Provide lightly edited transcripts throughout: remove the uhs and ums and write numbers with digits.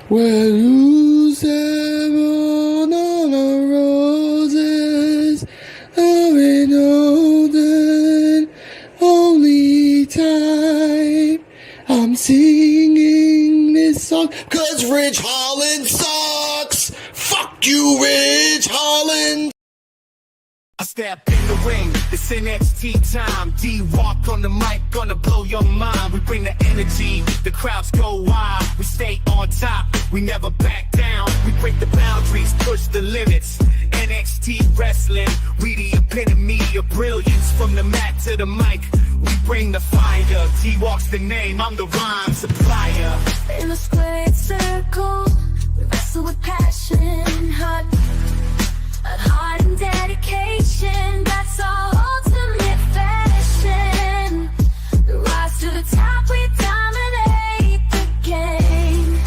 When you step on all the roses, loving olden, only time. I'm singing this song 'cause Rich Holland sucks. Fuck you, Rich Holland. I step in the ring, it's NXT time. D-Walk on the mic, gonna blow your mind. We bring the energy, the crowds go wild. We stay on top, we never back down. We break the boundaries, push the limits. NXT wrestling, we the epitome of brilliance. From the mat to the mic, we bring the fire. D-Walk's the name, I'm the rhyme supplier. In a squared circle, we wrestle with passion, heart and dedication. That's our ultimate fashion. The rise to the top, we dominate the game.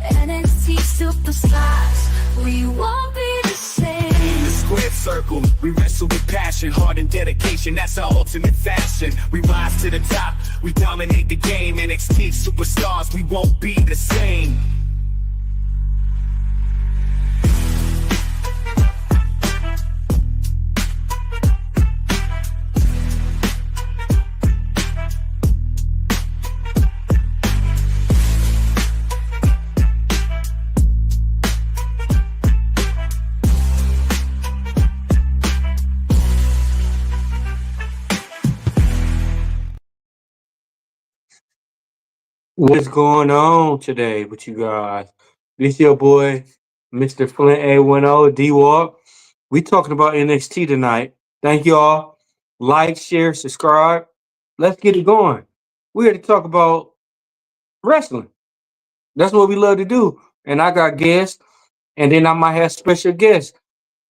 NXT superstars, we won't be the same. In the squared circle, we wrestle with passion, heart and dedication. That's our ultimate fashion. We rise to the top, we dominate the game. NXT superstars, we won't be the same. What's going on today with you guys? This your boy, Mr. Flint A10 D-Walk. We talking about NXT tonight. Thank y'all. Like, share, subscribe. Let's get it going. We're here to talk about wrestling. That's what we love to do. And I got guests, and then I might have special guests.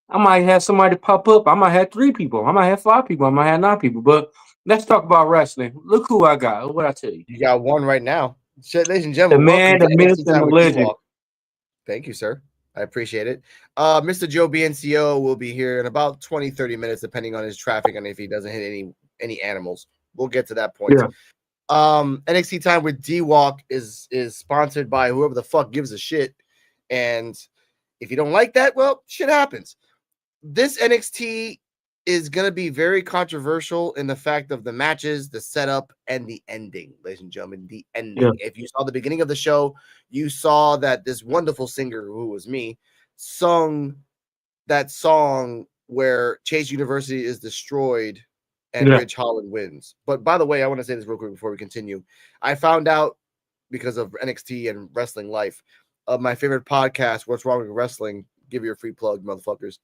I might have somebody pop up. I might have 3 people. I might have 5 people. I might have 9 people. But let's talk about wrestling. Look who I got. What I tell you. You got one right now. Ladies and The gentlemen, man, the welcome to myth, NXT and Time the with legend. D-Walk. Thank you, sir. I appreciate it. Mr. Joe BNCO will be here in about 20, 30 minutes, depending on his traffic and if he doesn't hit any animals. We'll get to that point. Yeah. NXT Time with D-Walk is sponsored by whoever the fuck gives a shit. And if you don't like that, well, shit happens. This NXT is going to be very controversial in the fact of the matches, the setup, and the ending, ladies and gentlemen, the ending. Yeah. If you saw the beginning of the show, you saw that this wonderful singer, who was me, sung that song where Chase University is destroyed and Yeah. Ridge Holland wins. But by the way, I want to say this real quick before we continue. I found out because of NXT and Wrestling Life of my favorite podcast, What's Wrong with Wrestling. Give you a free plug, motherfuckers.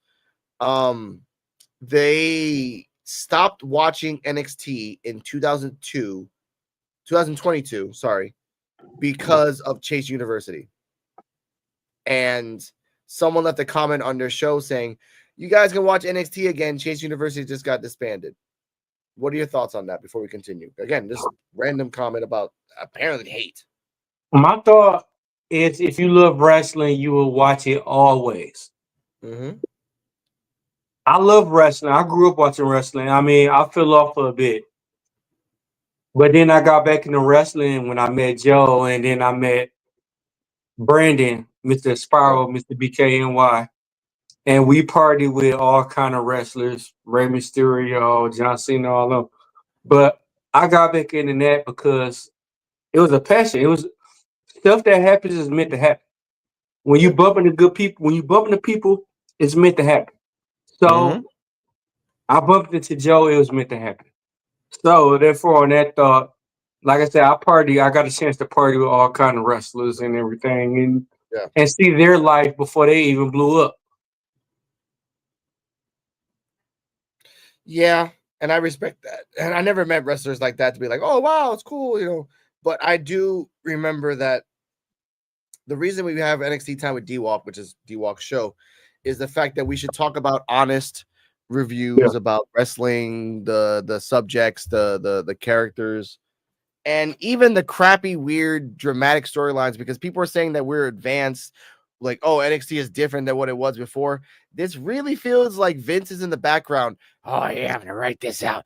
They stopped watching NXT in 2022, sorry, because of Chase University. And someone left a comment on their show saying, you guys can watch NXT again. Chase University just got disbanded. What are your thoughts on that before we continue? Again, this random comment about apparently hate. My thought is if you love wrestling, you will watch it always. Mm-hmm. I love wrestling. I grew up watching wrestling. I mean, I fell off for a bit. But then I got back into wrestling when I met Joe, and then I met Brandon, Mr. Spiral, Mr. BKNY. And we partied with all kind of wrestlers, Rey Mysterio, John Cena, all of them. But I got back into that because it was a passion. It was stuff that happens is meant to happen. When you bump into good people, when you bump into people, it's meant to happen. So I bumped into Joe, it was meant to happen. So therefore, on that thought, like I said, I got a chance to party with all kind of wrestlers and everything and see their life before they even blew up. Yeah, and I respect that. And I never met wrestlers like that to be like, oh, wow, it's cool, you know. But I do remember that the reason we have NXT Time with D-Walk, which is D-Walk's show, is the fact that we should talk about honest reviews about wrestling, the subjects, the characters, and even the crappy, weird, dramatic storylines, because people are saying that we're advanced, like, oh, NXT is different than what it was before. This really feels like Vince is in the background. Oh, yeah, I'm going to write this out.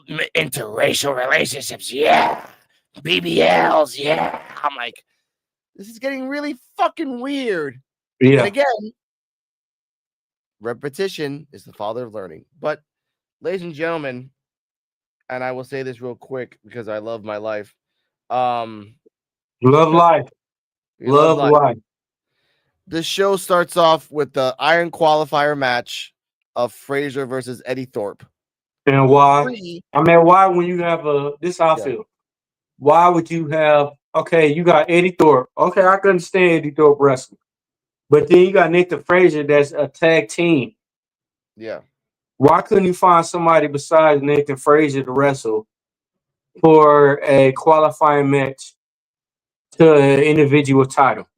Interracial relationships, yeah. BBLs, yeah. I'm like, This is getting really fucking weird. Yeah. And again, repetition is the father of learning. But, ladies and gentlemen, and I will say this real quick because I love my life. Love life. We love life. The show starts off with the Iron Qualifier match of Frazier versus Eddie Thorpe. And why? I mean, why when you have this how I feel. Why would you have you got Eddie Thorpe. Okay, I can understand Eddie Thorpe wrestling. But then you got Nathan Frazier that's a tag team. Yeah. Why couldn't you find somebody besides Nathan Frazier to wrestle for a qualifying match to an individual title?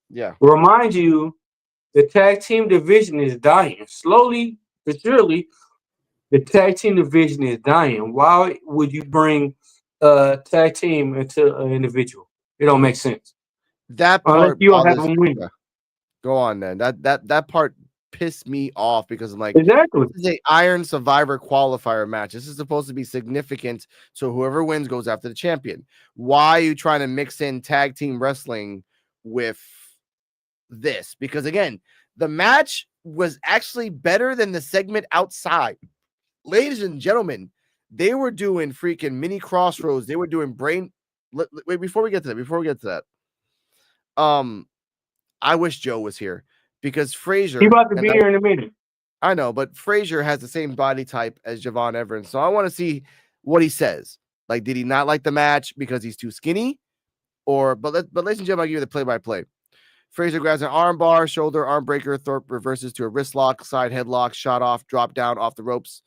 Yeah. Remind you, the tag team division is dying. Slowly but surely, the tag team division is dying. Why would you bring a tag team into an individual? It don't make sense. That unless part you don't have a win. Yeah. Go on then. That part pissed me off because I'm like, exactly. This is an Iron Survivor qualifier match. This is supposed to be significant, so whoever wins goes after the champion. Why are you trying to mix in tag team wrestling with this? Because again, the match was actually better than the segment outside. Ladies and gentlemen, they were doing freaking mini crossroads. They were doing brain. Wait, before we get to that, I wish Joe was here because Frazier. He's about to be here in a minute. I know, but Frazier has the same body type as Javon Everett, so I want to see what he says. Like, did he not like the match because he's too skinny, but ladies and gentlemen, I'll give you the play-by-play. Frazier grabs an arm bar, shoulder arm breaker. Thorpe reverses to a wrist lock, side headlock, shot off, drop down off the ropes.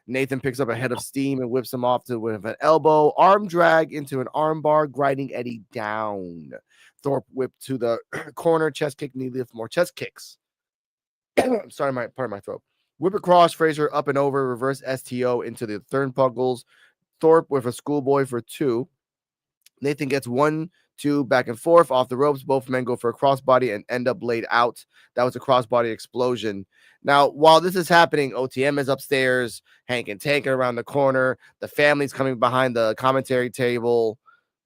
Nathan picks up a head of steam and whips him off with an elbow, arm drag into an arm bar, grinding Eddie down. Thorpe whipped to the corner, chest kick, knee lift, more chest kicks. I'm sorry, part of my throat. Whip across, Frazier up and over, reverse STO into the turnbuckles. Thorpe with a schoolboy for 2. Nathan gets 1, 2, back and forth off the ropes. Both men go for a crossbody and end up laid out. That was a crossbody explosion. Now, while this is happening, OTM is upstairs, Hank and Tank are around the corner. The family's coming behind the commentary table.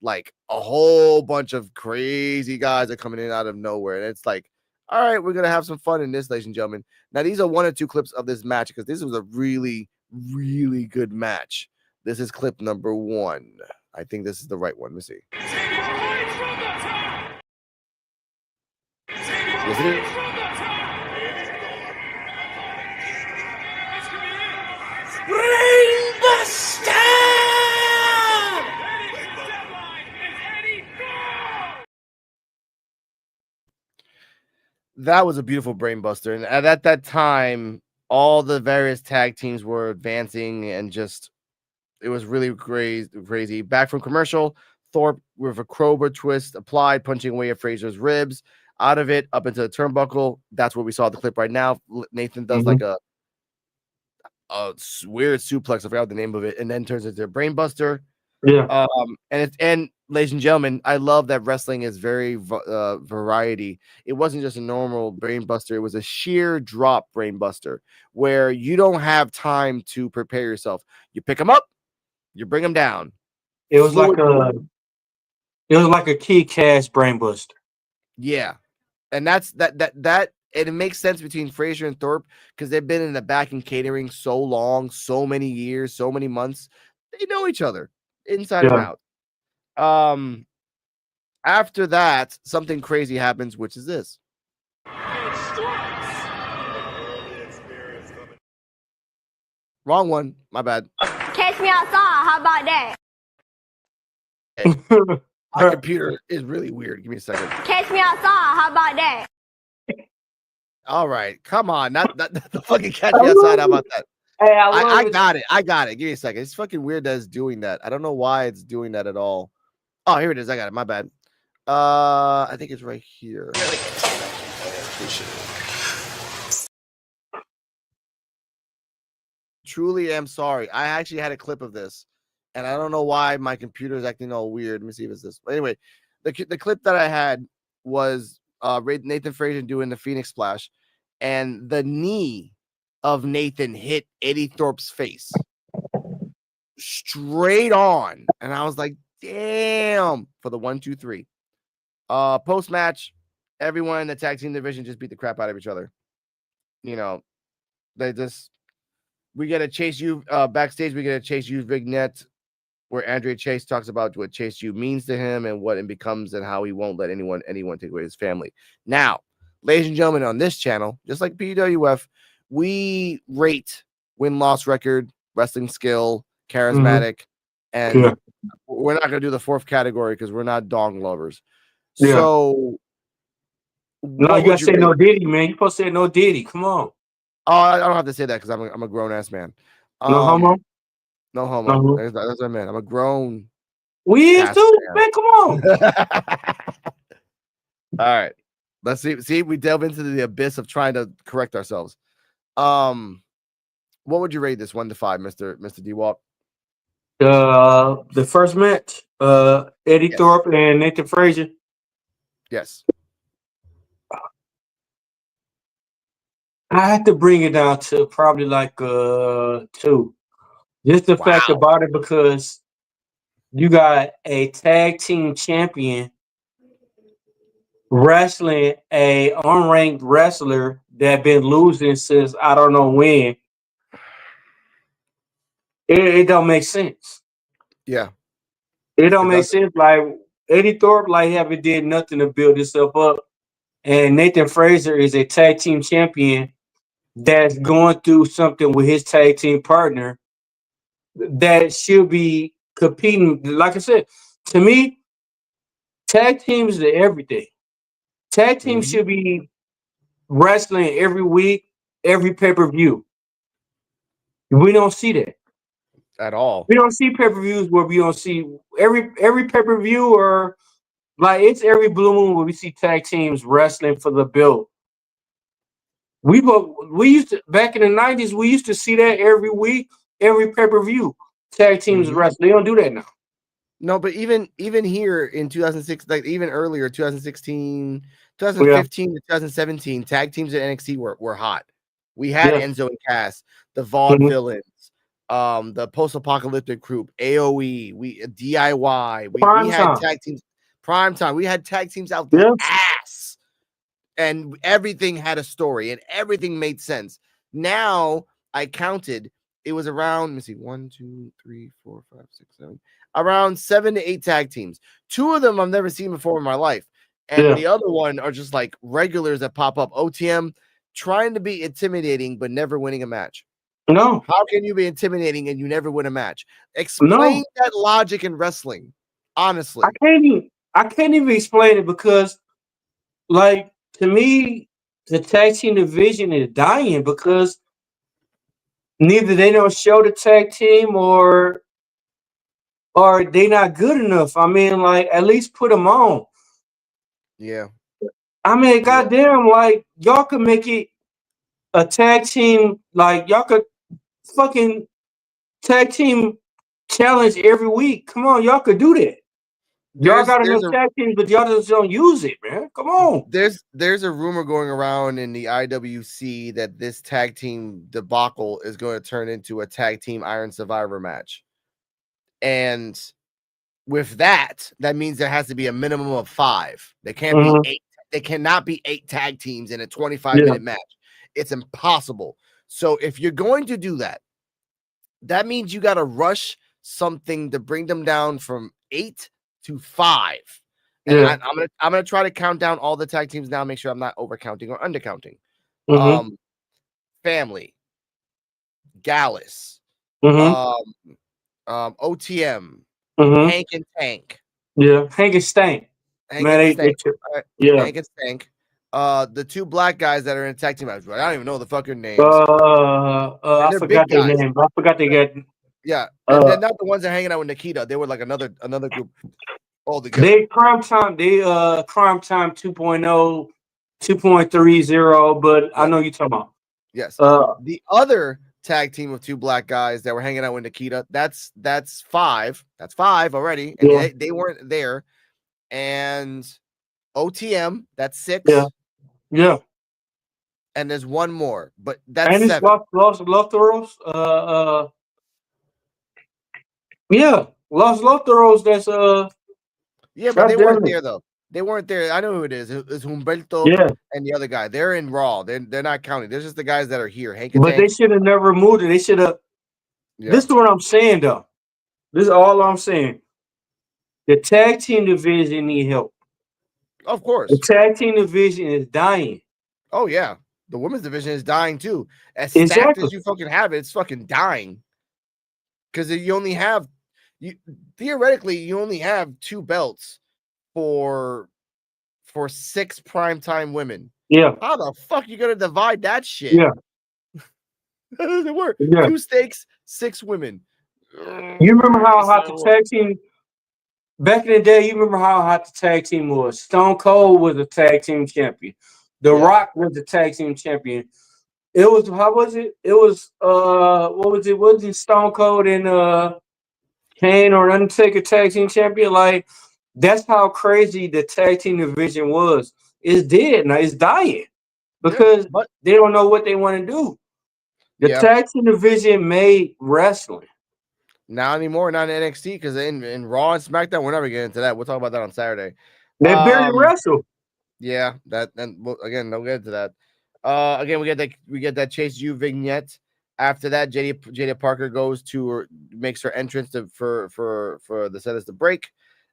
Like, a whole bunch of crazy guys are coming in out of nowhere. And it's like, all right, we're going to have some fun in this, ladies and gentlemen. Now, these are 1 or 2 clips of this match because this was a really, really good match. This is clip number 1. I think this is the right one. Let me see. Yes, it is. That was a beautiful brainbuster. And at that time, all the various tag teams were advancing and just, it was really crazy. Back from commercial, Thorpe with a crowbar twist applied, punching away at Frazier's ribs. Out of it, up into the turnbuckle. That's what we saw the clip right now. Nathan does like a weird suplex. I forgot the name of it. And then turns into a brainbuster. Yeah. And ladies and gentlemen, I love that wrestling is very variety. It wasn't just a normal brainbuster. It was a sheer drop brainbuster where you don't have time to prepare yourself. You pick them up, you bring them down. It was like a key cash brainbuster. Yeah. And that's that and it makes sense between Frazier and Thorpe because they've been in the back in catering so long, so many years, so many months. They know each other inside and out. After that, something crazy happens, which is this. Wrong one. My bad. Catch me outside. How about that? My computer is really weird. Give me a second. Catch me outside. How about that? All right. Come on. Not the fucking catch me outside. How about that? Hey, I got it. I got it. Give me a second. It's fucking weird that it's doing that. I don't know why it's doing that at all. Oh, here it is. I got it. My bad. I think it's right here. Truly am sorry. I actually had a clip of this, and I don't know why my computer is acting all weird. Let me see if it's this. But anyway, the clip that I had was Nathan Frazier doing the Phoenix Splash, and the knee of Nathan hit Eddie Thorpe's face straight on, and I was like, "Damn!" For the 1, 2, 3. Post match, everyone in the tag team division just beat the crap out of each other. You know, we get a Chase U backstage. We get a Chase U vignette where Andrea Chase talks about what Chase U means to him and what it becomes and how he won't let anyone take away his family. Now, ladies and gentlemen, on this channel, just like PWF, we rate win-loss record, wrestling skill, charismatic, and we're not going to do the fourth category because we're not dog lovers. Yeah. So, no, you got to say no Diddy, man. You supposed to say no Diddy. Come on. Oh, I don't have to say that because I'm a grown-ass man. No homo? No homo. That's what I meant. I'm a grown. We is too, man. Come on. All right. Let's see. We delve into the abyss of trying to correct ourselves. What would you rate this 1 to 5, Mr. D-Walk? The first match, Eddie Thorpe and Nathan Frazier. Yes. I had to bring it down to probably like 2. Just the fact about it, because you got a tag team champion wrestling a unranked wrestler that been losing since I don't know when. It don't make sense. Yeah. It don't make sense. Like Eddie Thorpe, like haven't did nothing to build himself up. And Nathan Frazier is a tag team champion that's going through something with his tag team partner that should be competing. Like I said, to me, tag teams are everything. Tag teams should be wrestling every week, every pay-per-view. We don't see that at all. We don't see pay-per-views where we don't see every pay-per-view, or like it's every blue moon where we see tag teams wrestling for the belt. We used to, back in the 90s, we used to see that every week, every pay-per-view. Tag teams wrestling. They don't do that now. No, but even here in 2006, like even earlier, 2016, 2015 to 2017, tag teams at NXT were hot. We had Enzo and Cass, the Vaudevillains, the post-apocalyptic group, AOE, DIY. We had tag teams, prime time. We had tag teams out the ass. And everything had a story and everything made sense. Now I counted, it was around, let me see, 1, 2, 3, 4, 5, 6, 7, around 7 to 8 tag teams. 2 of them I've never seen before in my life. And the other one are just like regulars that pop up. OTM trying to be intimidating, but never winning a match. No. How can you be intimidating and you never win a match? Explain that logic in wrestling. Honestly. I can't even explain it, because like, to me, the tag team division is dying because neither they don't show the tag team or they not good enough. I mean, like, at least put them on. Yeah. I mean, goddamn, like, y'all could make it a tag team, like, y'all could fucking tag team challenge every week. Come on, y'all could do that. Y'all got enough tag teams, but y'all just don't use it, man. Come on. There's a rumor going around in the IWC that this tag team debacle is going to turn into a tag team Iron Survivor match. And with that means there has to be a minimum of 5. There can't be 8. There cannot be 8 tag teams in a 25-minute match. It's impossible. So if you're going to do that, that means you got to rush something to bring them down from 8 to 5. And I'm gonna try to count down all the tag teams now, make sure I'm not overcounting or undercounting. Family, Gallus, OTM, Hank and Tank. Yeah, Hank and Stank. Hank and Stank. The 2 black guys that are in a tag team match. I don't even know the fucking names. I forgot their name. I forgot they got. Yeah, and they're not the ones that are hanging out with Nikita. They were like another group altogether. They Crime Time 2.0, 2.30, but I know you're talking about. Yes. The other tag team of 2 black guys that were hanging out with Nikita, that's 5. That's 5 already, and they weren't there. And OTM, that's 6. Yeah. And there's 1 more, but that's and 7. Los Lothros. That's yeah, but they weren't there though. They weren't there. I know who it is. It's Humberto Yeah, and the other guy. They're in Raw. They're not counting. They're just the guys that are here. Hank but they Tank. should have never moved it. They should have. Yeah, This is what I'm saying, though. This is all I'm saying. The tag team division need help. of The course. tag team division is dying. Oh yeah, the women's division is dying too. As stacked Exactly. as you fucking have it, it's fucking dying. Because you only have you theoretically you only have 2 belts for 6 primetime women. Yeah, How the fuck you gonna divide that shit? yeah, That doesn't work. yeah. 2 steaks, 6 women. You remember how It's hot not the work. tag team back in the day? You remember how hot the tag team was? Stone Cold was the tag team champion. The Yeah. Rock was the tag team champion. It was how was it? It was what was it? Was it Stone Cold and Kane or Undertaker tag team champion? Like that's how crazy the tag team division was. It's dead now. It's dying Yeah. because But they don't know what they want to do. The yeah, tag team division made wrestling. not anymore, not in NXT, because in Raw and SmackDown, we're never getting into that. We'll talk about that on Saturday. They barely wrestle. Yeah, that and we'll, again, don't get into that. Again, we get that Chase U vignette. After that, Jada Parker goes to or makes her entrance for the set us to break.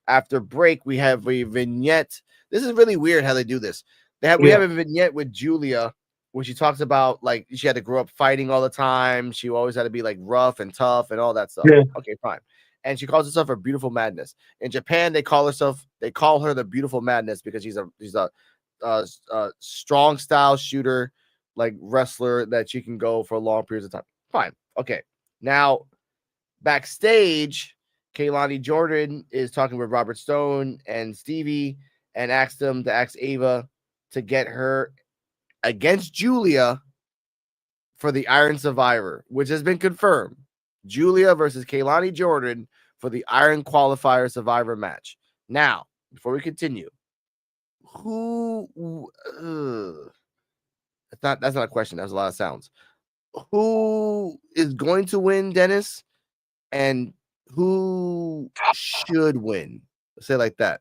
After break, we have a vignette. This is really weird how they do this. We have a vignette with Julia where she talks about like she had to grow up fighting all the time. She always had to be like rough and tough and all that stuff. Yeah. Okay, fine. And she calls herself her beautiful madness. In Japan, they call her the beautiful madness because she's a strong style shooter, like wrestler that she can go for long periods of time. Fine. Okay. Now, backstage, Kaylani Jordan is talking with Robert Stone and Stevie and asked them to ask Ava to get her against Julia for the Iron Survivor, which has been confirmed. Julia versus Kaylani Jordan for the Iron Qualifier Survivor match. Now, before we continue, that's not a question. That's a lot of sounds. Who is going to win, Dennis? And who should win? Say it like that.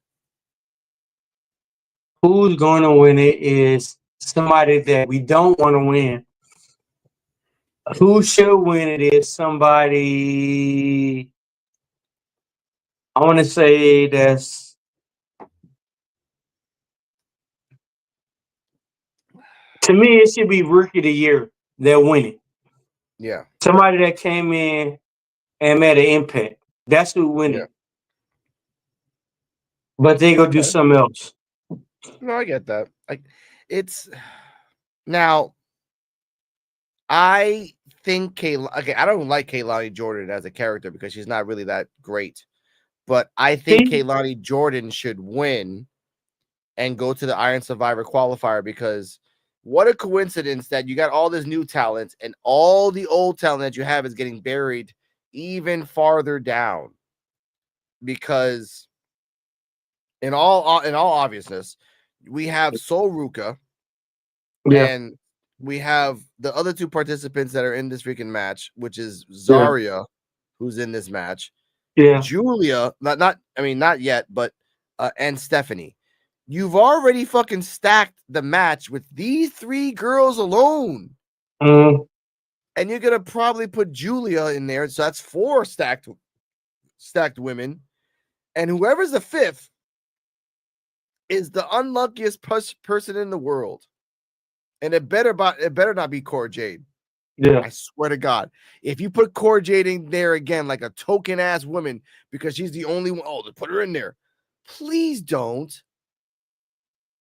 Who's going to win it is somebody that we don't want to win. Who should win it is somebody. I want to say that's. To me, it should be Rookie of the Year that win it. Yeah. Somebody that came in and made an impact. That's who win Yeah. it. But they go do something else. No, I get that. It's now. I think I don't like Kaylani Jordan as a character because she's not really that great. But I think Kaylani Jordan should win and go to the Iron Survivor qualifier because what a coincidence that you got all this new talent and all the old talent that you have is getting buried even farther down. Because in all obviousness, we have Sol Ruka and we have the other 2 participants that are in this freaking match, which is Zarya, who's in this match. Yeah. Julia, not yet, but and Stephanie. You've already fucking stacked the match with these 3 girls alone. Mm. And you're gonna probably put Julia in there. So that's 4 stacked women. And whoever's the 5th is the unluckiest person in the world. And it better not be Cora Jade. Yeah. I swear to God. If you put Cora Jade in there again, like a token ass woman, because she's the only one, they put her in there. Please don't.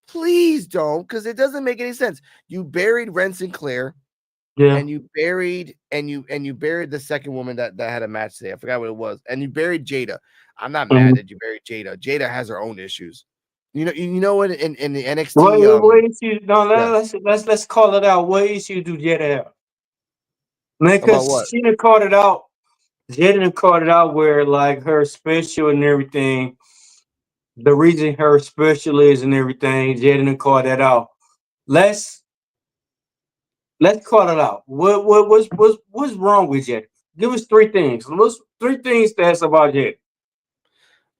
Please don't, because it doesn't make any sense. You buried Ren Sinclair, and you buried the second woman that had a match today. I forgot what it was. And you buried Jada. I'm not mad that you buried Jada. Jada has her own issues. You know what in the NXT. What issue? No, let's call it out. What issue do Jada have? Man, because she didn't call it out. Jada didn't call it out where like her special and everything. The reason her special is and everything, Jada didn't call that out. Let's call it out. What's wrong with Jada? Give us 3 things. What's 3 things that's about Jada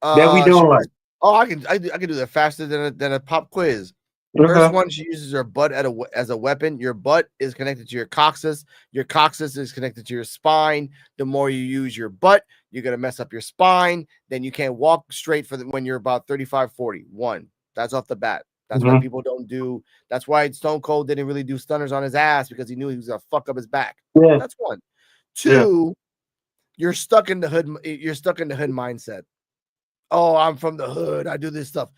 that we don't like? Oh, I can do that faster than a pop quiz. First one, she uses her butt as a weapon. Your butt is connected to your coccyx. Your coccyx is connected to your spine. The more you use your butt, you're going to mess up your spine. Then you can't walk straight when you're about 35, 40. One, that's off the bat. That's why people don't do. That's why Stone Cold didn't really do stunners on his ass, because he knew he was going to fuck up his back. Yeah. That's one. Two, you're stuck in the hood. You're stuck in the hood mindset. Oh, I'm from the hood. I do this stuff.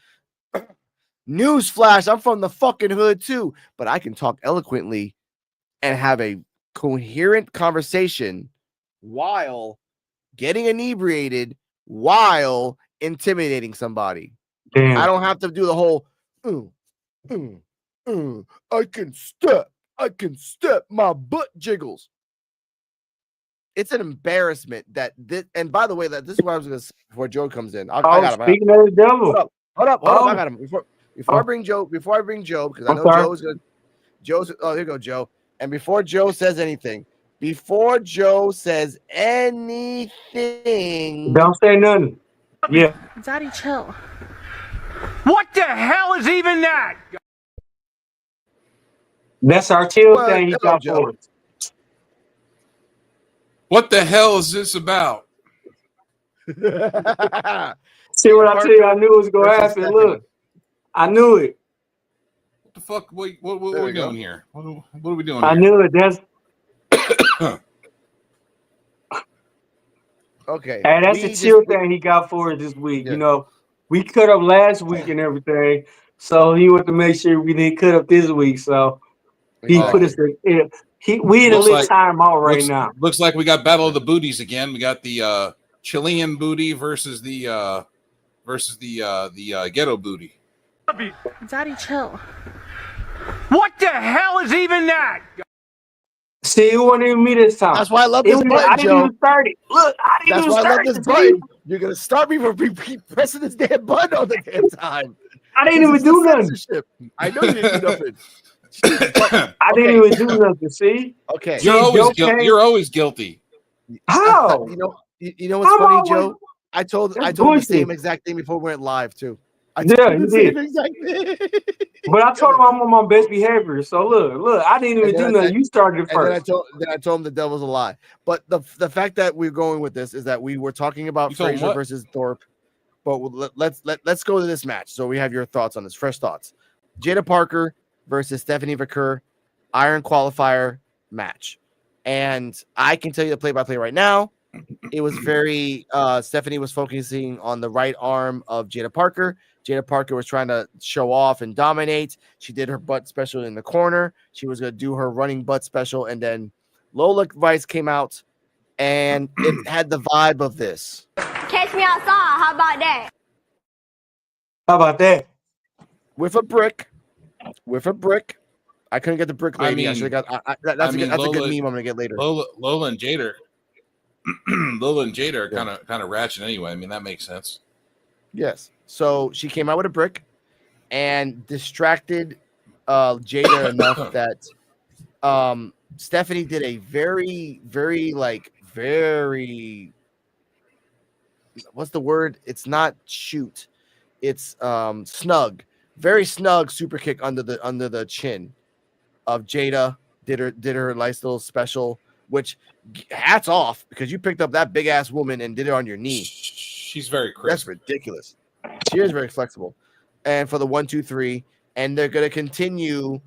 Newsflash, I'm from the fucking hood too, but I can talk eloquently and have a coherent conversation while getting inebriated, while intimidating somebody. Damn. I don't have to do the whole I can step, my butt jiggles. It's an embarrassment that this, and by the way, that this is what I was going to say before Joe comes in. I got him. Speaking of the devil. Hold up. I got him. Before I bring Joe, because I know Joe's gonna. Oh, here you go, Joe. And before Joe says anything, don't say nothing. Yeah. Daddy, chill. What the hell is even that? That's our chill thing he got for us. What the hell is this about? See what I tell you? I knew it was gonna happen. Look, I knew it. What the fuck? What are we doing here? What are we doing? I knew it. That's okay. And that's the chill thing he got for us this week. Yeah. You know, we cut up last week and everything, so he wanted to make sure we didn't cut up this week. So he put us in. We in a little time out right now. Looks like we got Battle of the Booties again. We got the Chilean booty versus the ghetto booty. Daddy, chill. What the hell is even that? See, it wasn't even me this time. That's why I love this button, I didn't even start it. Look, I didn't even start it. That's why I love this button. You're gonna start me from pressing this damn button all the damn time. I didn't even do nothing. I know you didn't do nothing. I didn't even do nothing. See? Okay. You're always guilty. How? You know what's funny, Joe? I told him the same exact thing before we went live too. You did. But I told him I'm on my best behavior. So look, I didn't even do nothing. You started it first. Then I told him the devil's a lie. But the fact that we're going with this is that we were talking about Frazier versus Thorpe. But let's go to this match. So we have your thoughts on this. Fresh thoughts. Jada Parker versus Stephanie Vaquer, Iron Qualifier match. And I can tell you the play-by-play right now. It was very Stephanie was focusing on the right arm of Jada Parker. Jada Parker was trying to show off and dominate. She did her butt special in the corner. She was going to do her running butt special. And then Lola Vice came out, and it had the vibe of this. Catch me outside. How about that? How about that? With a brick. I couldn't get the brick lady. I should have got. That's a good meme I'm going to get later. Lola and Jada are kind of ratchet anyway. I mean, that makes sense. Yes. So she came out with a brick and distracted Jada enough that Stephanie did a very, very what's the word? It's not shoot. It's snug. Very snug super kick under the chin of Jada. Did her nice little special, which hats off, because you picked up that big ass woman and did it on your knee. She's very crisp. That's ridiculous. She is very flexible. And for the 1, 2, 3, and they're going to continue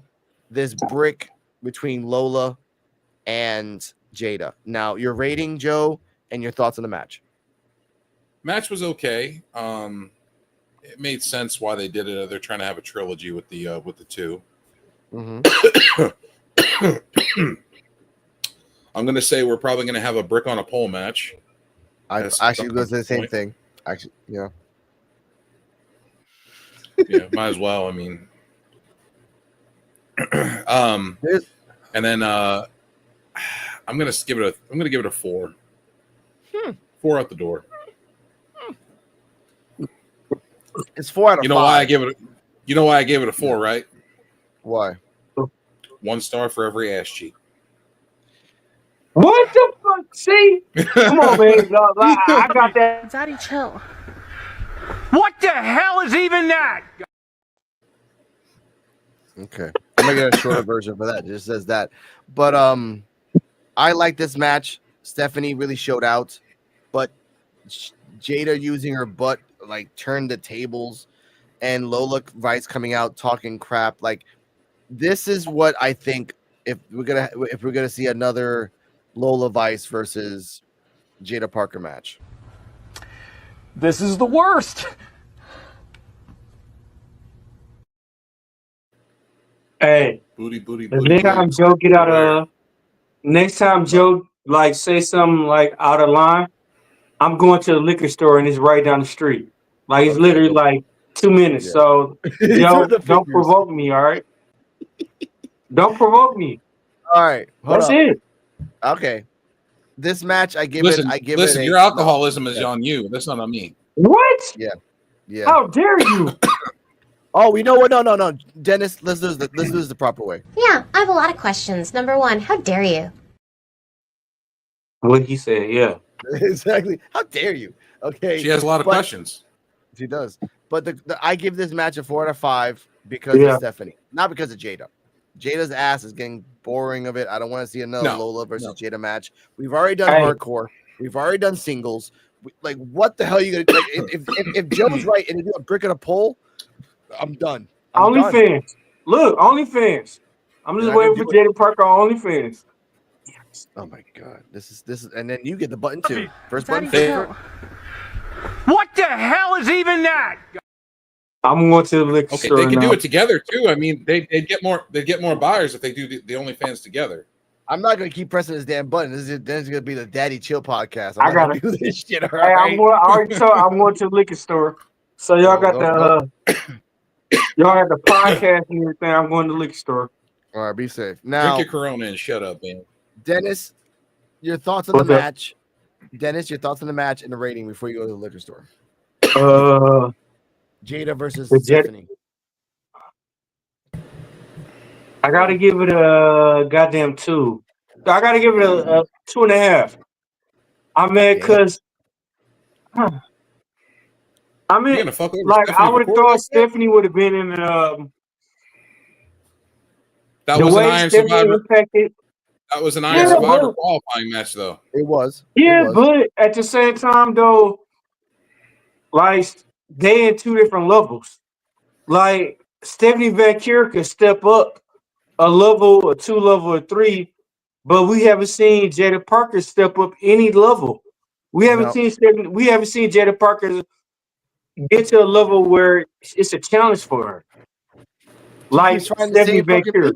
this brick between Lola and Jada. Now, your rating, Joe, and your thoughts on the match. Match was okay. It made sense why they did it. They're trying to have a trilogy with the two. Mm-hmm. I'm going to say we're probably going to have a brick on a pole match. I actually was the same thing. Actually, yeah. Yeah, might as well. I mean, and then I'm gonna give it a 4. 4 out the door. It's 4 out of 5. Why I give it a 4, right? Why? 1 star for every ass cheek. What the fuck? See? Come on, man. I got that. Daddy, chill. What the hell is even that? Okay, I'm gonna get a shorter version for that. It just says that, but I like this match. Stephanie really showed out, but Jada using her butt like turned the tables, and Lola Vice coming out talking crap. Like this is what I think if we're gonna see another Lola Vice versus Jada Parker match. This is the worst. Hey, Booty, booty, the booty. next time Joe get out of, next time Joe like say something like out of line, I'm going to the liquor store and it's right down the street. Like it's literally like 2 minutes. Yeah. So Joe, don't provoke me, all right? Don't provoke me. All right, That's it. Okay, this match I give Listen, it. I give listen. it. Your alcoholism is on you. That's not on me. What? Yeah. How dare you? Oh, we know what? No, Dennis. Let's do this the proper way. Yeah, I have a lot of questions. Number one, how dare you? What he said, yeah. Exactly. How dare you? Okay. She has a lot of questions. She does. But I give this match a 4 out of 5 because of Stephanie, not because of Jada. Jada's ass is getting boring of it. I don't want to see another Lola versus Jada match. We've already done hardcore. We've already done singles. Like, what the hell are you gonna like, if Joe's right and you do a brick and a pole, I'm done. OnlyFans. Look, OnlyFans. I'm just waiting for Jada Parker on OnlyFans. Oh my god. This is and then you get the button too. First Daddy, button. chill. What the hell is even that? I'm going to the liquor store. They can now. do it together too. I mean, they get more buyers if they do the OnlyFans together. I'm not gonna keep pressing this damn button. This is gonna be the Daddy Chill podcast. I gotta do this shit. All hey, right? I'm going to the liquor store. So y'all got y'all got the podcast and everything. I'm going to the liquor store. All right, be safe. Now, Drink your Corona and shut up, man. Dennis, your thoughts on the match. Dennis, your thoughts on the match and the rating before you go to the liquor store. Jada versus Stephanie. I gotta give it a goddamn 2. I gotta give it a 2.5. I mean, cause I mean, like I would have thought Stephanie would have been in that the was an way Iron Stephanie Survivor. affected. That was an Iron Survivor qualifying match, though. It was. Yeah, but at the same time, though, like they in 2 different levels. Like Stephanie Vaquer could step up a level, a 2 level, a 3, but we haven't seen Jada Parker step up any level. We haven't seen Jada Parker get to a level where it's a challenge for her. Like Stephanie Vaquer.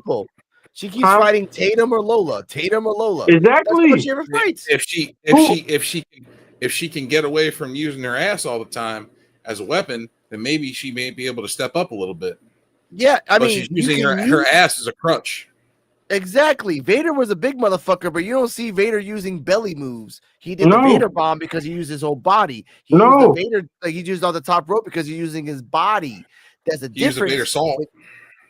She keeps fighting Tatum or Lola. Exactly. That's she ever fights. If she can get away from using her ass all the time as a weapon, then maybe she may be able to step up a little bit. Yeah, I mean, she's using her ass as a crutch. Exactly. Vader was a big motherfucker, but you don't see Vader using belly moves. He did the Vader bomb because he used his whole body. He used the Vader, like he used on the top rope because he's using his body. There's a difference. Vader salt.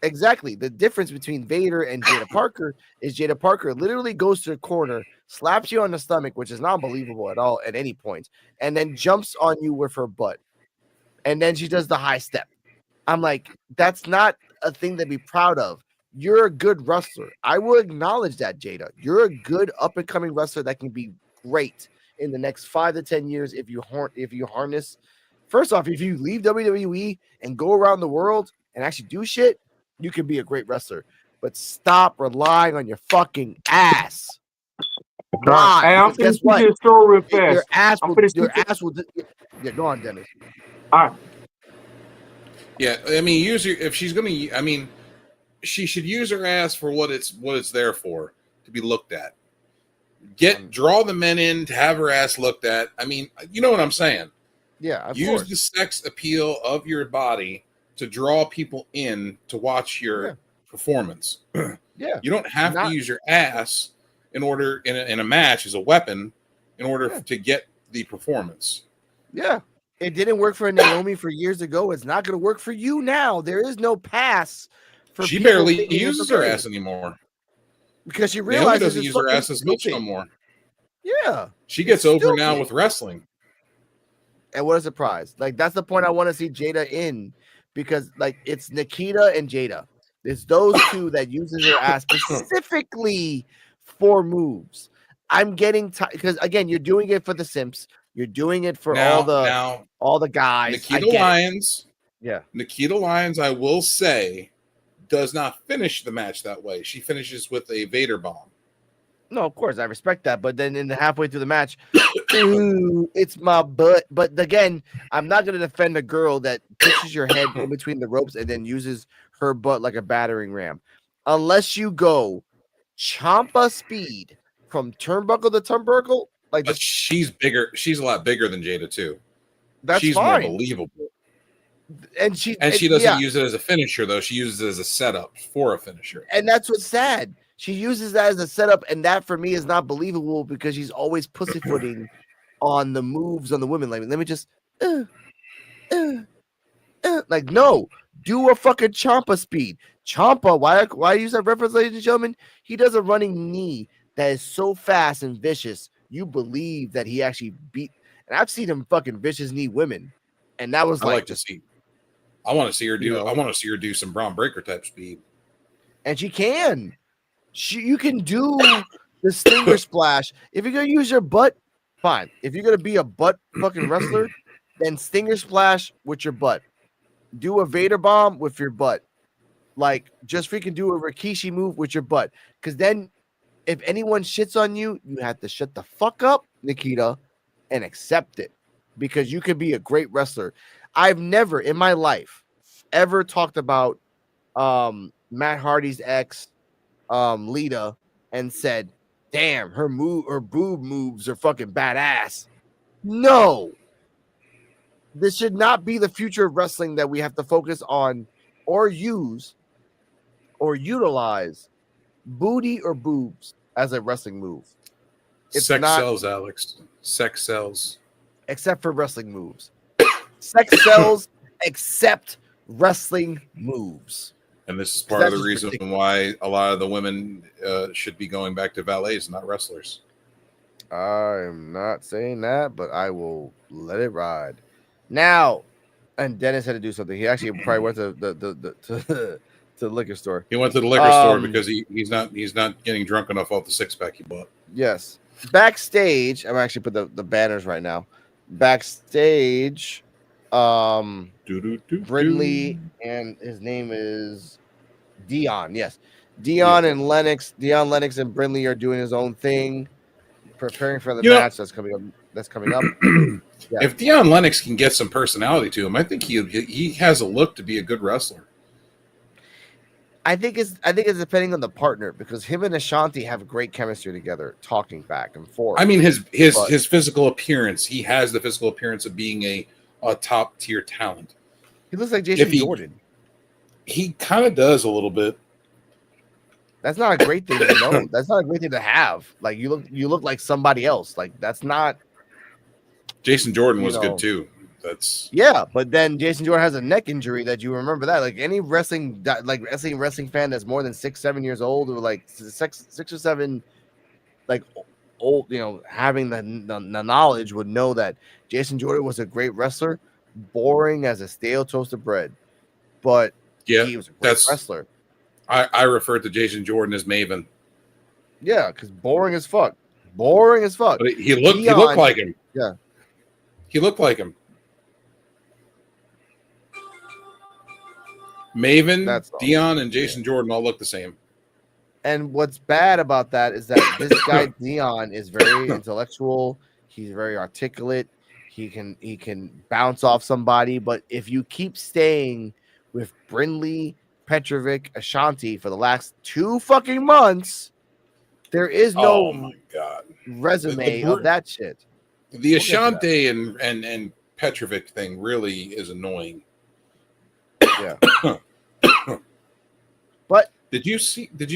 Exactly. The difference between Vader and Jada Parker is Jada Parker literally goes to the corner, slaps you on the stomach, which is not believable at all at any point, and then jumps on you with her butt. And then she does the high step. I'm like, that's not a thing to be proud of. You're a good wrestler. I will acknowledge that, Jada. You're a good up-and-coming wrestler that can be great in the next 5 to 10 years if you harness. First off, if you leave WWE and go around the world and actually do shit, you can be a great wrestler. But stop relying on your fucking ass. Why? Hey, I'm guess what? Real fast. Your ass will. Yeah, go on, Dennis. All right. Yeah, I mean, if she's gonna. I mean, she should use her ass for what it's there for, to be looked at. Draw the men in to have her ass looked at. I mean, you know what I'm saying? Yeah. Use the sex appeal of your body to draw people in to watch your performance. Yeah. You don't have to use your ass in order in a match as a weapon in order to get the performance. Yeah. It didn't work for Naomi for years ago. It's not going to work for you now. There is no pass for she barely uses her ass anymore because she Naomi realizes doesn't use her ass as much no more. Yeah. She gets over now with wrestling. And what a surprise. Like, that's the point I want to see Jada in, because like it's Nikita and Jada. It's those two that uses her ass specifically for moves. I'm getting tired because again, you're doing it for the simps. You're doing it for all the guys. Nikita Lyons. Yeah. Nikita Lyons, I will say, does not finish the match that way. She finishes with a Vader bomb. No, of course, I respect that. But then in the halfway through the match, ooh, it's my butt. But again, I'm not going to defend a girl that pushes your head in between the ropes and then uses her butt like a battering ram. Unless you go Champa speed from turnbuckle to turnbuckle. But she's bigger. She's a lot bigger than Jada, too. That's she's fine. More believable. And she doesn't use it as a finisher, though. She uses it as a setup for a finisher. And that's what's sad. She uses that as a setup, and that for me is not believable because she's always pussyfooting on the moves on the women. Like, let me just like, no, do a fucking Champa speed. Champa, why use that reference, ladies and gentlemen? He does a running knee that is so fast and vicious. You believe that he actually beat, and I've seen him fucking vicious knee women, and that was like to see. I want to see her do. I want to see her do some Braun Breaker type speed, and she can. You can do the stinger splash. If you're gonna use your butt, fine. If you're gonna be a butt fucking wrestler, then stinger splash with your butt. Do a Vader bomb with your butt. Like, just freaking do a Rikishi move with your butt. Because then, if anyone shits on you, you have to shut the fuck up, Nikita, and accept it. Because you can be a great wrestler. I've never in my life ever talked about Matt Hardy's ex, Lita, and said, damn, her boob moves are fucking badass. No. This should not be the future of wrestling that we have to focus on or use or utilize booty or boobs as a wrestling move. Sex sells, Alex. Sex sells. Except for wrestling moves. Sex sells except wrestling moves. And this is part of the reason why a lot of the women should be going back to valets, not wrestlers. I'm not saying that, but I will let it ride. Now, and Dennis had to do something. He actually probably went to the liquor store. He went to the liquor store because he's not getting drunk enough off the 6-pack he bought. Yes. Backstage, I'm actually put the banners right now. Backstage, Brindley and his name is Dion. Yes, Dion and Lennox. Dion, Lennox, and Brindley are doing his own thing, preparing for the match that's coming up. Yeah. If Dion Lennox can get some personality to him, I think he has a look to be a good wrestler. I think it's depending on the partner because him and Ashanti have great chemistry together, talking back and forth. I mean, his physical appearance. He has the physical appearance of being a top tier talent. He looks like Jason Jordan. He kind of does a little bit. That's not a great thing to know. That's not a great thing to have. Like you look like somebody else. Like that's not. Jason Jordan was good too. But then Jason Jordan has a neck injury that you remember that. Like any wrestling fan that's more than 6-7 years old or like 6 or 7, like old, having the knowledge would know that Jason Jordan was a great wrestler, boring as a stale toast of bread, but he was a great wrestler. I refer to Jason Jordan as Maven. Yeah, because boring as fuck. But he looked like him. Yeah, he looked like him. Maven, Dion, and Jason Jordan all look the same. And what's bad about that is that this guy Dion is very intellectual. He's very articulate. He can bounce off somebody. But if you keep staying with Brindley, Petrovic, Ashanti for the last 2 fucking months, there is no resume of that shit. The Ashanti and Petrovic thing really is annoying. Yeah. But did you see the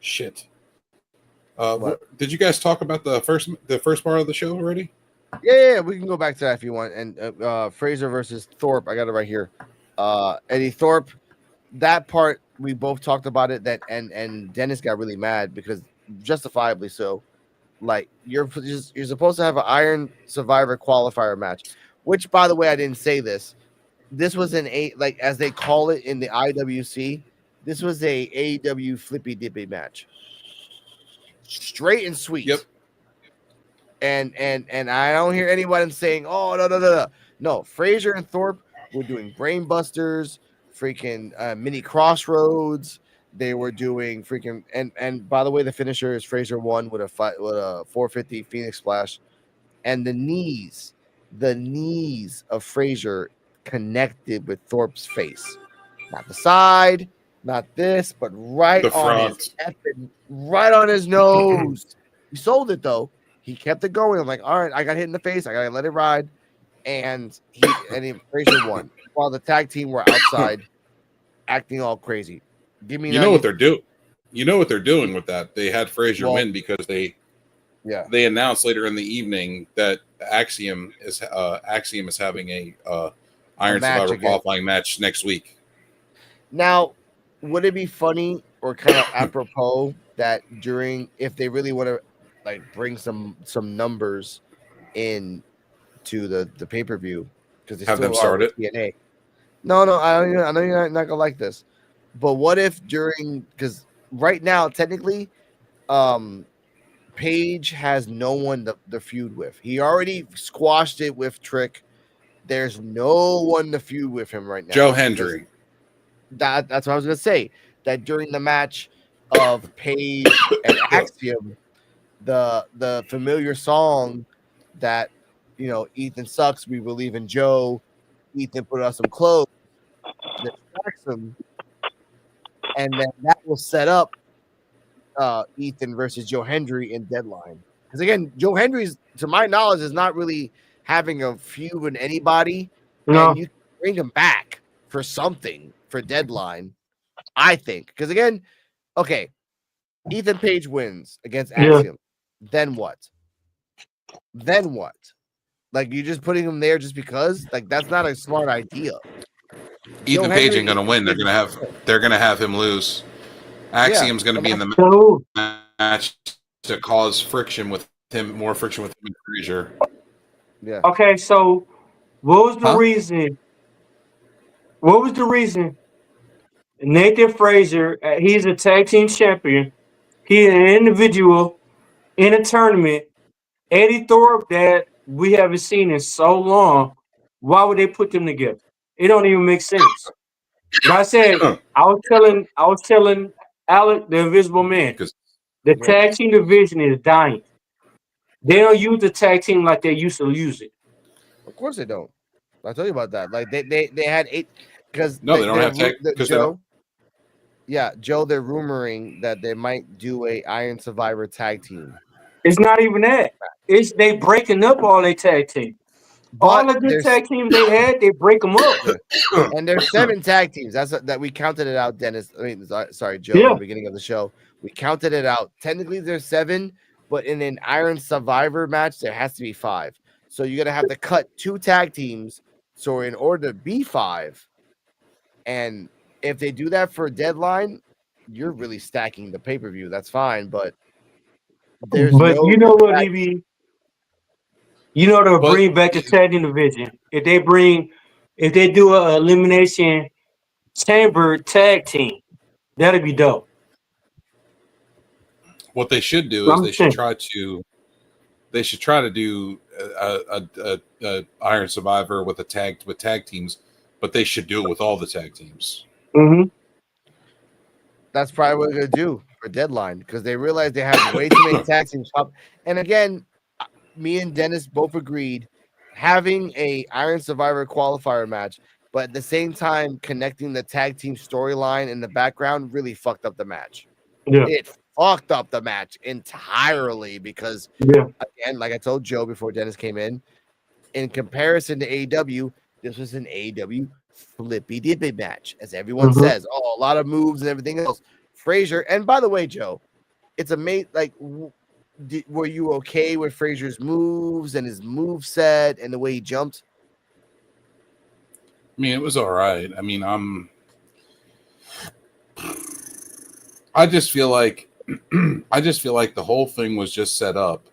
shit? Did you guys talk about the first part of the show already? Yeah, we can go back to that if you want. And Fraser versus Thorpe, I got it right here. Eddie Thorpe, that part we both talked about it. And Dennis got really mad because justifiably so. Like you're supposed to have an Iron Survivor qualifier match, which by the way, I didn't say this. This was like as they call it in the IWC. This was a AEW flippy dippy match, straight and sweet. Yep. And I don't hear anyone saying, "Oh no." No, Frazier and Thorpe were doing brain busters, freaking mini crossroads. They were doing freaking and by the way, the finisher is Frazier won with a 450 Phoenix Splash, and the knees of Frazier connected with Thorpe's face, not the side, not this, but right The on front. right on his nose. He sold it though. He kept it going. I'm like, all right, I got hit in the face. I gotta let it ride, and Frazier won while the tag team were outside acting all crazy. Give me. You know what they're doing. You know what they're doing with that. They had Frazier win because they announced later in the evening that Axiom is having a Iron Survivor qualifying match next week. Now, would it be funny or kind of apropos that if they really want to like bring some numbers in to the pay-per-view, because they have them start it? TNA. No, I know you're not gonna like this, but what if because right now technically Page has no one to feud with. He already squashed it with Trick. There's no one to feud with him right now. Joe Hendry. That's what I was gonna say. That during the match of Page and Axiom, the familiar song that Ethan sucks, we believe in Joe. Ethan put on some clothes, distracts him, and then that will set up Ethan versus Joe Hendry in Deadline. Because again, Joe Hendry's, to my knowledge, is not really having a feud with anybody, and you can bring him back for something for Deadline, I think. Because again, okay, Ethan Page wins against Axiom. Then what? Like, you're just putting him there just because? Like, that's not a smart idea. Ethan Page ain't gonna win. They're gonna have him lose. Axiom's gonna be in the match to cause friction with him, more friction with him and Frazier. Yeah. Okay, so what was the reason? What was the reason? Nathan Frazier, he's a tag team champion. He's an individual in a tournament. Eddie Thorpe, that we haven't seen in so long. Why would they put them together? It don't even make sense. But I said, I was telling Alec, the Invisible Man, the tag team division is dying. They don't use the tag team like they used to use it. Of course they don't. I'll tell you about that. Like they had 8 because they don't have tag. Joe, Joe, they're rumoring that they might do a Iron Survivor tag team. It's not even that. It's they breaking up all their tag team. All the good tag teams they had, they break them up. And there's 7 tag teams. That's that we counted it out, Dennis. Sorry, Joe. At the beginning of the show, we counted it out. Technically, there's 7, but in an Iron Survivor match, there has to be 5. So you're gonna have to cut 2 tag teams. So in order to be 5, and if they do that for a Deadline, you're really stacking the pay-per-view. That's fine, but there's you know what, EB? You know they'll bring back the tag team division. If they do a elimination chamber tag team, that'd be dope. What they should do is they should try to do a Iron Survivor with tag teams, but they should do it with all the tag teams. Mm-hmm. That's probably what they're gonna do for Deadline, because they realize they have way too many tag teams. And again, me and Dennis both agreed having a Iron Survivor qualifier match, but at the same time connecting the tag team storyline in the background really fucked up the match. Yeah. It fucked up the match entirely because, again, like I told Joe before Dennis came in comparison to AEW, this was an AEW flippy dippy match, as everyone says. Oh, a lot of moves and everything else. Frazier, and by the way, Joe, it's amazing. Like, were you okay with Frazier's moves and his move set and the way he jumped? I mean, it was all right. I mean, I just feel like the whole thing was just set up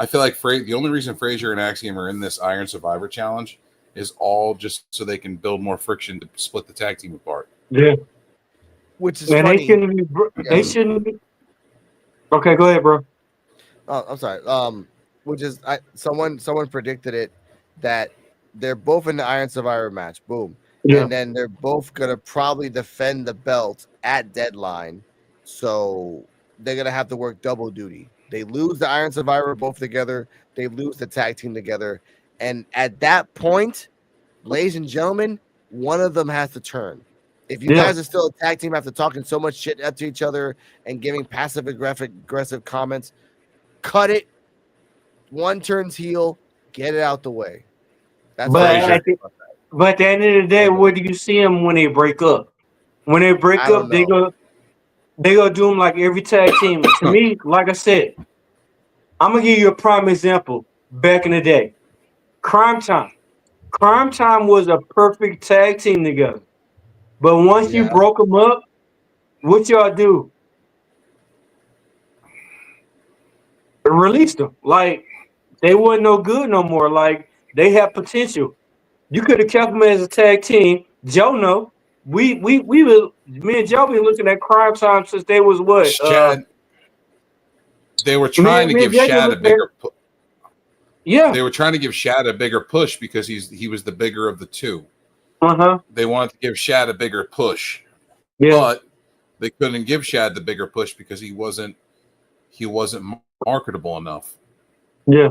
I feel like the only reason Frazier and Axiom are in this Iron Survivor Challenge is all just so they can build more friction to split the tag team apart. Yeah. Which is Man, funny. they shouldn't be. They shouldn't be. Okay, go ahead, bro. Oh, I'm sorry. Which is someone predicted it that they're both in the Iron Survivor match. Boom. Yeah. And then they're both gonna probably defend the belt at deadline. So they're gonna have to work double duty. They lose the Iron Survivor both together, they lose the tag team together. And at that point, ladies and gentlemen, one of them has to turn. If you guys are still a tag team after talking so much shit to each other and giving passive aggressive comments, cut it. One turns heel, get it out the way. That's But at the end of the day, where do you see them when they break up? When they break up, they go do them like every tag team. To me, like I said, I'm gonna give you a prime example. Back in the day, Crime Time. Crime Time was a perfect tag team together. But once you broke them up, what y'all do? Release them. Like they wasn't no good no more. Like they have potential. You could have kept them as a tag team. Joe, no. We were, me and Joe been looking at Crime Time since they was what? Shad. They were trying to give Shad a bigger push. Yeah. They were trying to give Shad a bigger push because he was the bigger of the two. They wanted to give Shad a bigger push. Yeah. But they couldn't give Shad the bigger push because he wasn't marketable enough. Yeah.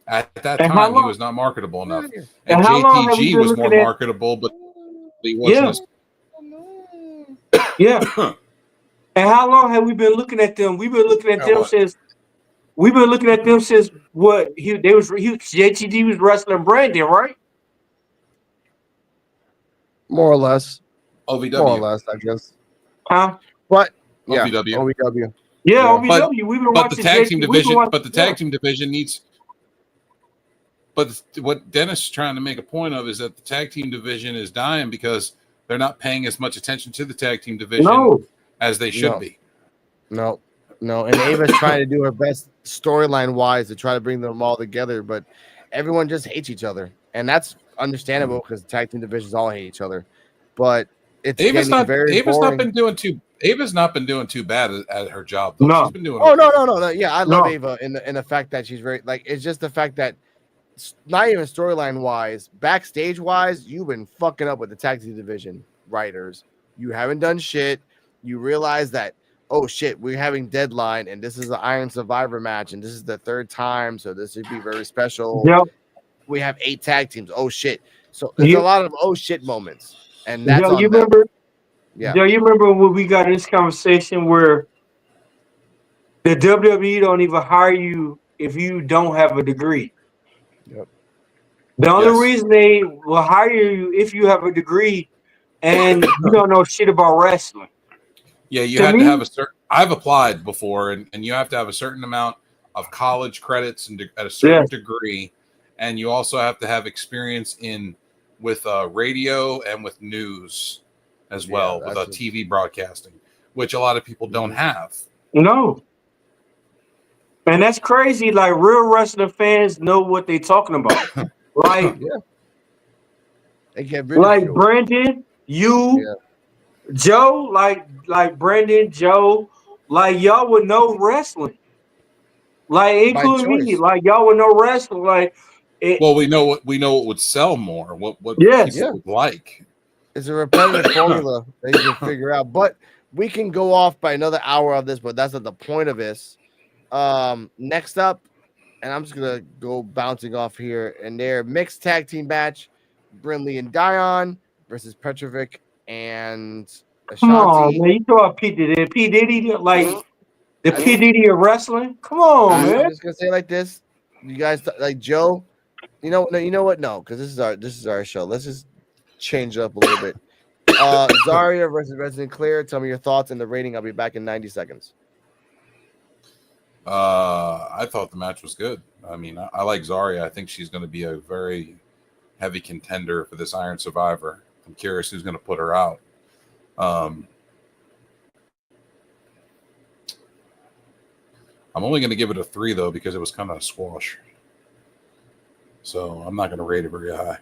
At that time, he was not marketable enough. And JTG was more marketable, but he wasn't. Yeah. And how long have we been looking at them? We've been looking at them since. We've been looking at them since what? JTG was wrestling Brandon, right? More or less. OVW. More or less, I guess. Huh? But yeah, OVW. OVW. Yeah, OVW. We've been but watching the tag team division. But the tag yeah. team division needs. But what Dennis is trying to make a point of is that the tag team division is dying because they're not paying as much attention to the tag team division as they should be. No. And Ava's trying to do her best storyline wise to try to bring them all together, but everyone just hates each other, and that's understandable because the tag team divisions all hate each other. But it's Ava's not been doing too bad at her job. Though. No, she's been doing. No. Yeah, I love Ava in the fact that she's very like. It's just the fact that not even storyline wise, backstage wise, you've been fucking up with the tag team division writers. You haven't done shit. You realize that. Oh shit, we're having deadline, and this is an Iron Survivor match, and this is the third time, so this would be very special. Yep. We have 8 tag teams. Oh shit. So there's a lot of oh shit moments. And that's on you them. remember? Yeah. Yo, you remember when we got in this conversation where the WWE don't even hire you if you don't have a degree? Yep. The only reason they will hire you if you have a degree and you don't know shit about wrestling. Yeah, you had to have a certain. I've applied before, and you have to have a certain amount of college credits and at a certain degree, and you also have to have experience with radio and with news as well, with TV broadcasting, which a lot of people don't have. No, and that's crazy. Like real wrestling fans know what they're talking about. Like, they get like Brandon, Joe, like Brandon, Joe, like y'all would know wrestling, like including me, like y'all would know wrestling. Like, well, we know what would sell more. What people would like. It's a repetitive formula that you can figure out. But we can go off by another hour of this, but that's not the point of this. Next up, and I'm just gonna go bouncing off here and there. Mixed tag team match: Brinley and Dion versus Petrovic and Ashanti. Come on, man! You talk about P Diddy, like the P Diddy of wrestling. Come on, man! I'm just gonna say it like this: you guys like Joe. You know what? No, because this is our show. Let's just change it up a little bit. Zarya versus Resident Clear. Tell me your thoughts and the rating. I'll be back in 90 seconds. I thought the match was good. I mean, I like Zarya. I think she's going to be a very heavy contender for this Iron Survivor. I'm curious who's going to put her out. I'm only going to give it a 3 though because it was kind of a squash. So I'm not going to rate it very high.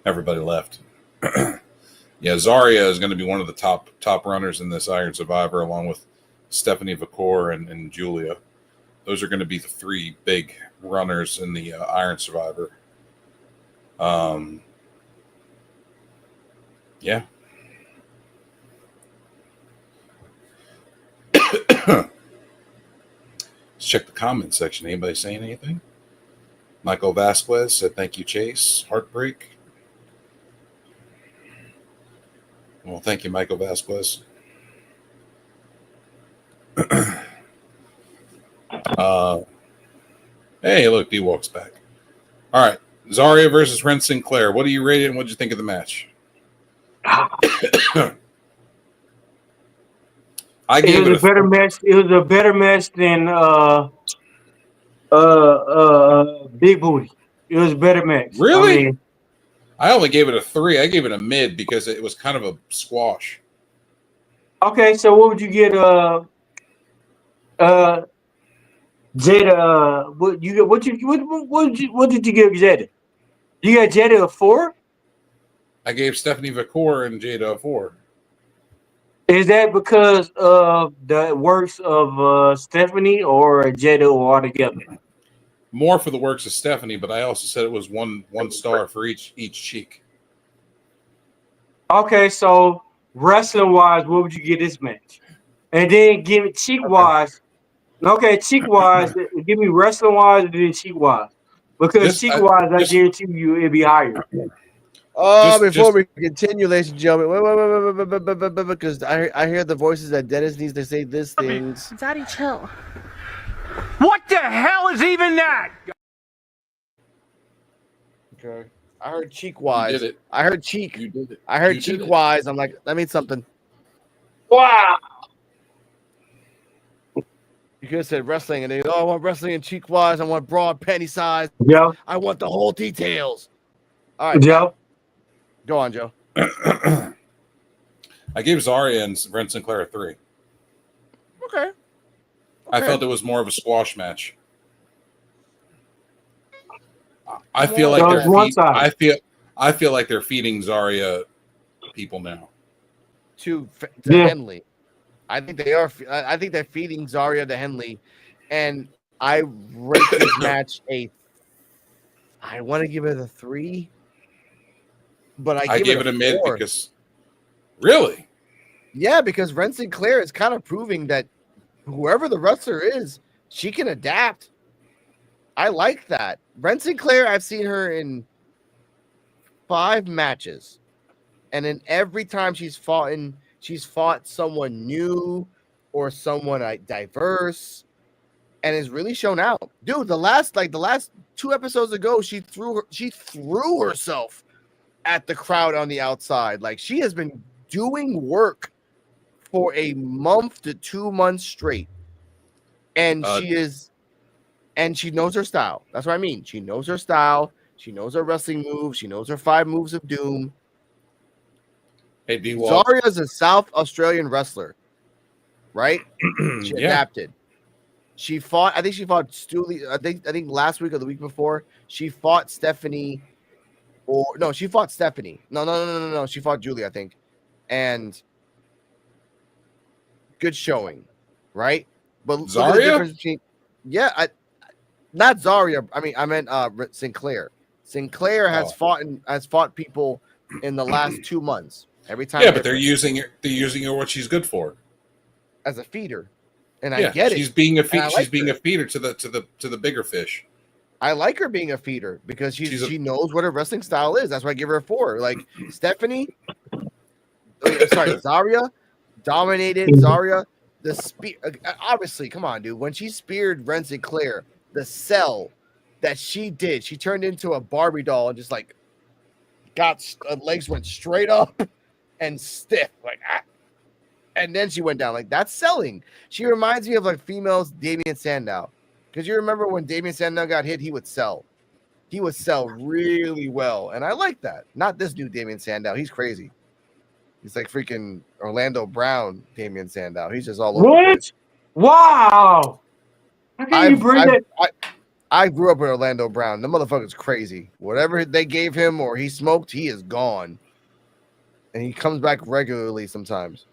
Everybody left. Yeah, Zarya is going to be one of the top runners in this Iron Survivor, along with Stephanie Vakor and Julia. Those are going to be the 3 big runners in the Iron Survivor. Yeah. Let's check the comment section. Anybody saying anything? Michael Vasquez said, "Thank you, Chase. Heartbreak." Well, thank you, Michael Vasquez. Hey, look, D-Walk's back. All right. Zarya versus Ren Sinclair. What do you rate it and what did you think of the match? I gave it a better match. It was a better match than Big Booty. It was a better match. Really? I only gave it a 3. I gave it a mid because it was kind of a squash. Okay, so what would you get? Jada, what you get? What did you give Jada? You got Jada a 4? I gave Stephanie Vakor and Jada a 4. Is that because of the works of Stephanie or Jada or all together? More for the works of Stephanie, but I also said it was one star for each cheek. Okay, so wrestling wise, what would you get this match? And then give it cheek wise. Okay, cheek wise, give me wrestling wise and then cheek wise. Because cheek wise, I guarantee you it'd be higher. Before we continue, ladies and gentlemen, wait, because I hear the voices that Dennis needs to say these things. Daddy, chill. What the hell is even that? Okay. I heard cheek wise. You did it. I heard cheek. You did it. I heard cheek wise. I'm like, that means something. Wow. You could have said wrestling, and then I want wrestling and cheek wise. I want broad penny size. Yeah. I want the whole details. All right, Joe. Go on, Joe. I gave Zarya and Ren Sinclair a 3. Okay. I felt it was more of a squash match. I feel like I feel like they're feeding Zarya people now. To Henley. I think they are. I think they're feeding Zarya to Henley, and I rate this match I want to give it a 3, but I gave it a mid 4. Because really, yeah, because Ren Sinclair is kind of proving that whoever the wrestler is, she can adapt. I like that. Ren Sinclair, I've seen her in 5 matches, and in every time she's fought someone new or someone diverse, and has really shown out. Dude, the last 2 episodes ago, she threw herself at the crowd on the outside. Like, she has been doing work for a month to 2 months straight, and she knows her style. That's what I mean. She knows her style. She knows her wrestling moves. She knows her 5 moves of doom. Hey, D-Wall. Zarya is a South Australian wrestler, right? She adapted. She fought. I think she fought Stuli. I think last week or the week before she fought Stephanie. She fought Stephanie. No. She fought Julie, I think, and good showing, right? But Zarya? Look at the difference between, not Zarya. I meant Sinclair. Sinclair has fought people in the last 2 months. Every time, but they're using her. They're using her what she's good for, as a feeder, and I get it. She's being a feeder to the bigger fish. I like her being a feeder because she knows what her wrestling style is. That's why I give her a 4. Like Stephanie, Zarya dominated. Zarya, the spear. Obviously, come on, dude. When she speared Ren Sinclair, the sell that she did, she turned into a Barbie doll and just like got legs went straight up and stiff, and then she went down. Like, that's selling. She reminds me of like females Damian Sandow, because you remember when Damian Sandow got hit, he would sell really well, and I like that. Not this new Damian Sandow, he's crazy. He's like freaking Orlando Brown, Damian Sandow. He's just all over the What? place. Wow. How can you bring that? I grew up with Orlando Brown. The motherfucker's crazy. Whatever they gave him or he smoked, he is gone. And he comes back regularly sometimes.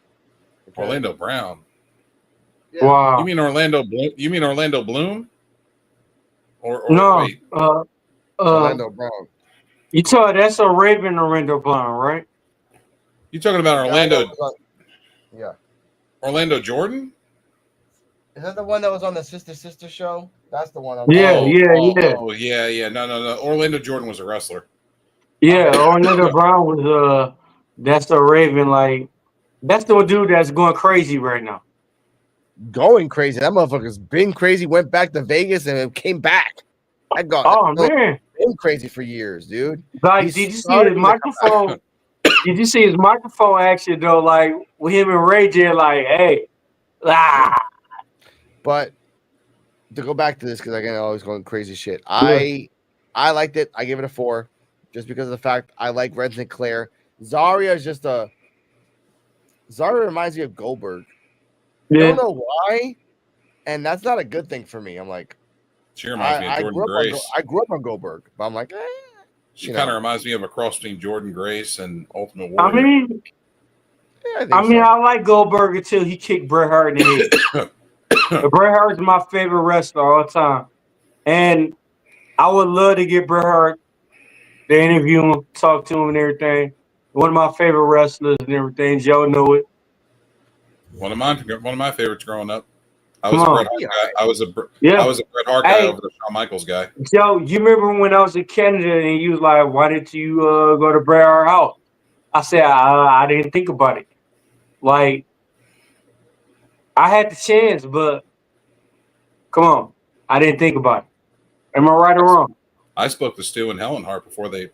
Orlando Brown. Yeah. Wow. You mean Orlando Bloom? You mean Orlando Bloom? Or No. wait. Orlando Brown. You told that's a Raven Orlando Brown, right? You talking about Orlando? Yeah. Orlando Jordan? Is that the one that was on the Sister show? That's the one. Yeah. Yeah. No. Orlando Jordan was a wrestler. Yeah, Orlando Brown was that's the Raven, like that's the dude that's going crazy right now. Going crazy. That motherfucker's been crazy, went back to Vegas and came back. Man. Been crazy for years, dude. Like, did you see his microphone? Did you see his microphone action though? Like with him and Ray J, like, hey, But to go back to this, because again, always going crazy shit. I liked it. I gave it a 4, just because of the fact I like Red Sinclair. Zarya is just Zarya reminds me of Goldberg. I don't know why, and that's not a good thing for me. I'm like, she reminds me of Jordan Grace. I grew up on Goldberg, but I'm like, she kind of reminds me of a cross between Jordan Grace and Ultimate Warrior. I like Goldberg until he kicked Bret Hart in the head. Bret Hart is my favorite wrestler all the time, and I would love to get Bret Hart to interview him, talk to him, and everything. One of my favorite wrestlers and everything. Joe know it. One of my favorites growing up. I was a Bret Hart guy. I was a Bret Hart guy over the Shawn Michaels guy. Joe, you remember when I was in Canada and you was like, "Why didn't you go to Bret Hart house?" I said, "I didn't think about it. Like, I had the chance, but come on, I didn't think about it. Am I right or wrong?" I spoke to Stu and Helen Hart before they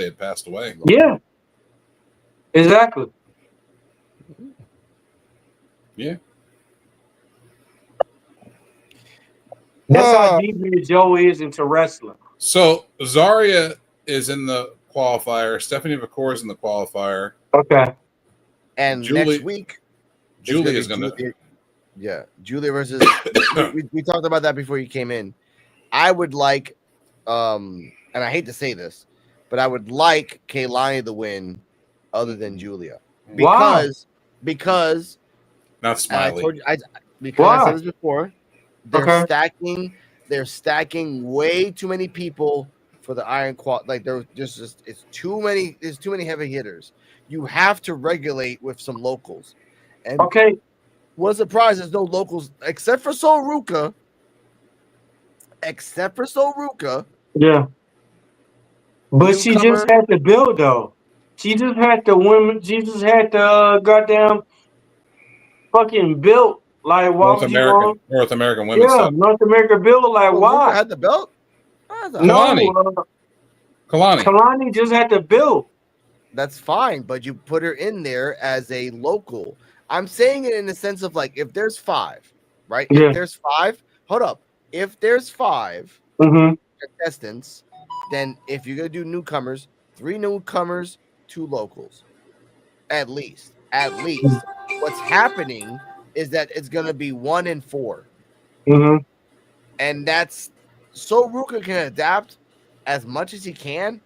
had passed away. Yeah, exactly. Yeah. That's how deep Joe is into wrestling. So Zarya is in the qualifier. Stephanie McCoy is in the qualifier. Okay. And next week, Julia is going to. Yeah, Julia versus. we talked about that before you came in. I would like, and I hate to say this, but I would like Kaylani to win, other than Julia, because not Smiley. I told you, I said this before. They're stacking way too many people for the Iron Quad. Like it's too many. There's too many heavy hitters. You have to regulate with some locals. And what a surprise! There's no locals except for Sol Ruka. Yeah. But she just had to build though. She just had the women. She just had the goddamn fucking built. Like, why North American women. Yeah, stuff. North America built. Like, why? Had the belt? Kalani just had the belt. That's fine, but you put her in there as a local. I'm saying it in the sense of like, if there's 5, right? Yeah. If there's 5, hold up. If there's 5 contestants, then if you're gonna do newcomers, 3 newcomers, 2 locals, at least. What's happening is that it's gonna be 1 and 4, and that's so Ruka can adapt as much as he can,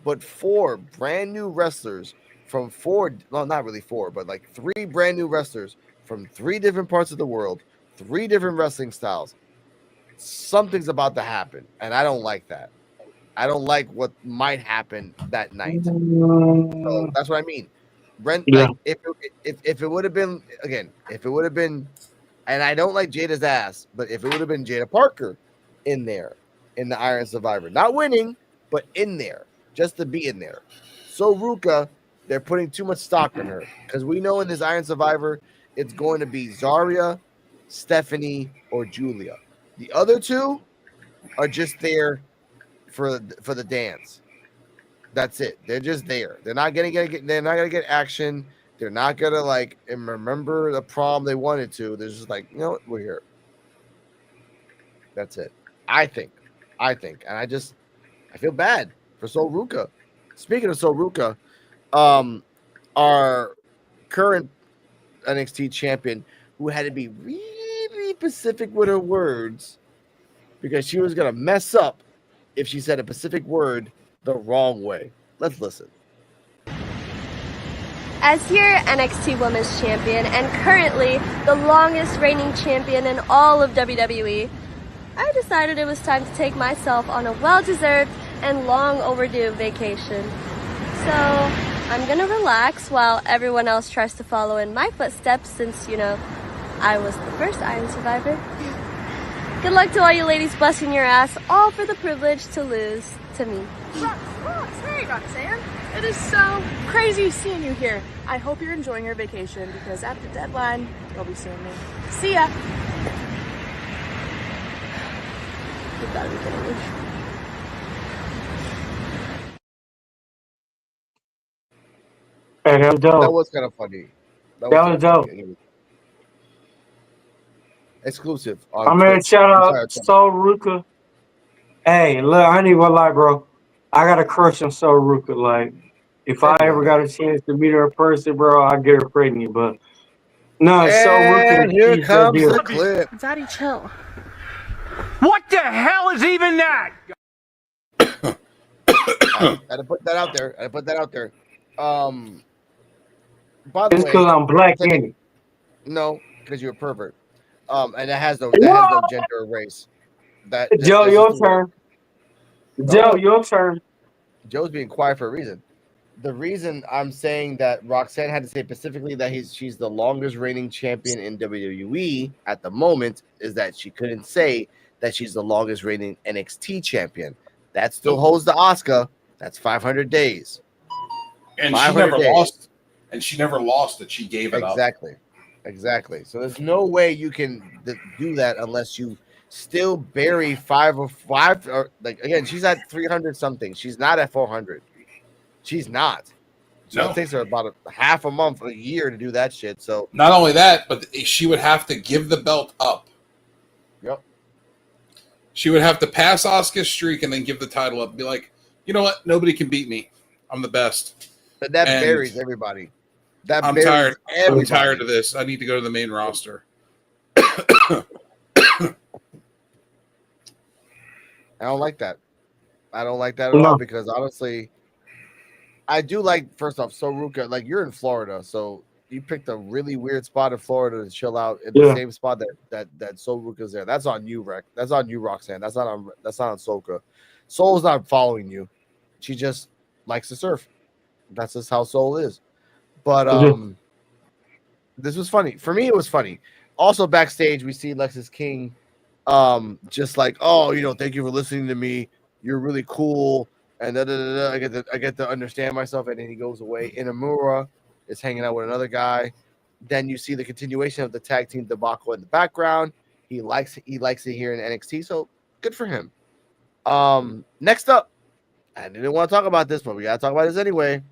but 4 brand new wrestlers from 4, well, not really 4, but like 3 brand new wrestlers from 3 different parts of the world, 3 different wrestling styles. Something's about to happen, and I don't like that. I don't like what might happen that night. So that's what I mean. Like, if it would have been, and I don't like Jada's ass, but if it would have been Jada Parker in there in the Iron Survivor, not winning, but in there, just to be in there. So Ruka, they're putting too much stock in her, because we know in this Iron Survivor, it's going to be Zarya, Stephanie, or Julia. The other 2 are just there for the dance. That's it. They're just there. They're not gonna get action. They're not gonna like remember the prom they wanted to. They're just like, you know what, we're here. That's it. I think, and I feel bad for Sol Ruka. Speaking of Sol Ruka, our current NXT champion who had to be really specific with her words because she was gonna mess up if she said a specific word the wrong way. Let's listen. As your NXT Women's Champion and currently the longest reigning champion in all of WWE, I decided it was time to take myself on a well-deserved and long overdue vacation. So I'm gonna relax while everyone else tries to follow in my footsteps since, you know, I was the first Iron Survivor. Good luck to all you ladies busting your ass, all for the privilege to lose to me. Hey, Roxanne. It is so crazy seeing you here. I hope you're enjoying your vacation because at the deadline, you'll be seeing me. See ya. You gotta be kidding me. Hey, that was dope. That was kind of funny. That was dope. Anyway. Exclusive. I'm gonna shout out Soul Ruka. Hey, look, I ain't even gonna lie, bro. I got a crush on Soul Ruka. Like, if I ever got a chance to meet her in person, bro, I'd get her pregnant. But no, Soul Ruka. And here comes the clip. Daddy, chill. What the hell is even that? I had to put that out there. By the It's way, because I'm black, ain't it? no, because you're a pervert. And that has no gender or race. Joe, your turn. Joe, your turn. Joe's being quiet for a reason. The reason I'm saying that Roxanne had to say specifically that she's the longest reigning champion in WWE at the moment is that she couldn't say that she's the longest reigning NXT champion. That still holds the Asuka. That's 500 days. And she never lost. And she never lost that she gave it up. Exactly. So there's no way you can do that unless you still bury 5 or like again. She's at 300 something. She's not at 400. She's not. So it takes her about a half a month, a year to do that shit. So not only that, but she would have to give the belt up. Yep. She would have to pass Asuka's streak and then give the title up and be like, you know what? Nobody can beat me. I'm the best. But that buries everybody. I'm tired. I'm tired of this. I need to go to the main roster. I don't like that. I don't like that at all because honestly, I do like, first off, Soruka, like you're in Florida, so you picked a really weird spot in Florida to chill out in the same spot that Soruka's there. That's on you, Rick. That's on you, Roxanne. That's not on Soka. Soul's not following you. She just likes to surf. That's just how Soul is. But this was funny. For me, it was funny. Also, backstage, we see Lexis King just like, oh, you know, thank you for listening to me. You're really cool. And I get to understand myself. And then he goes away. Inamura is hanging out with another guy. Then you see the continuation of the tag team debacle in the background. He likes it here in NXT. So good for him. Next up, I didn't want to talk about this, but we got to talk about this anyway.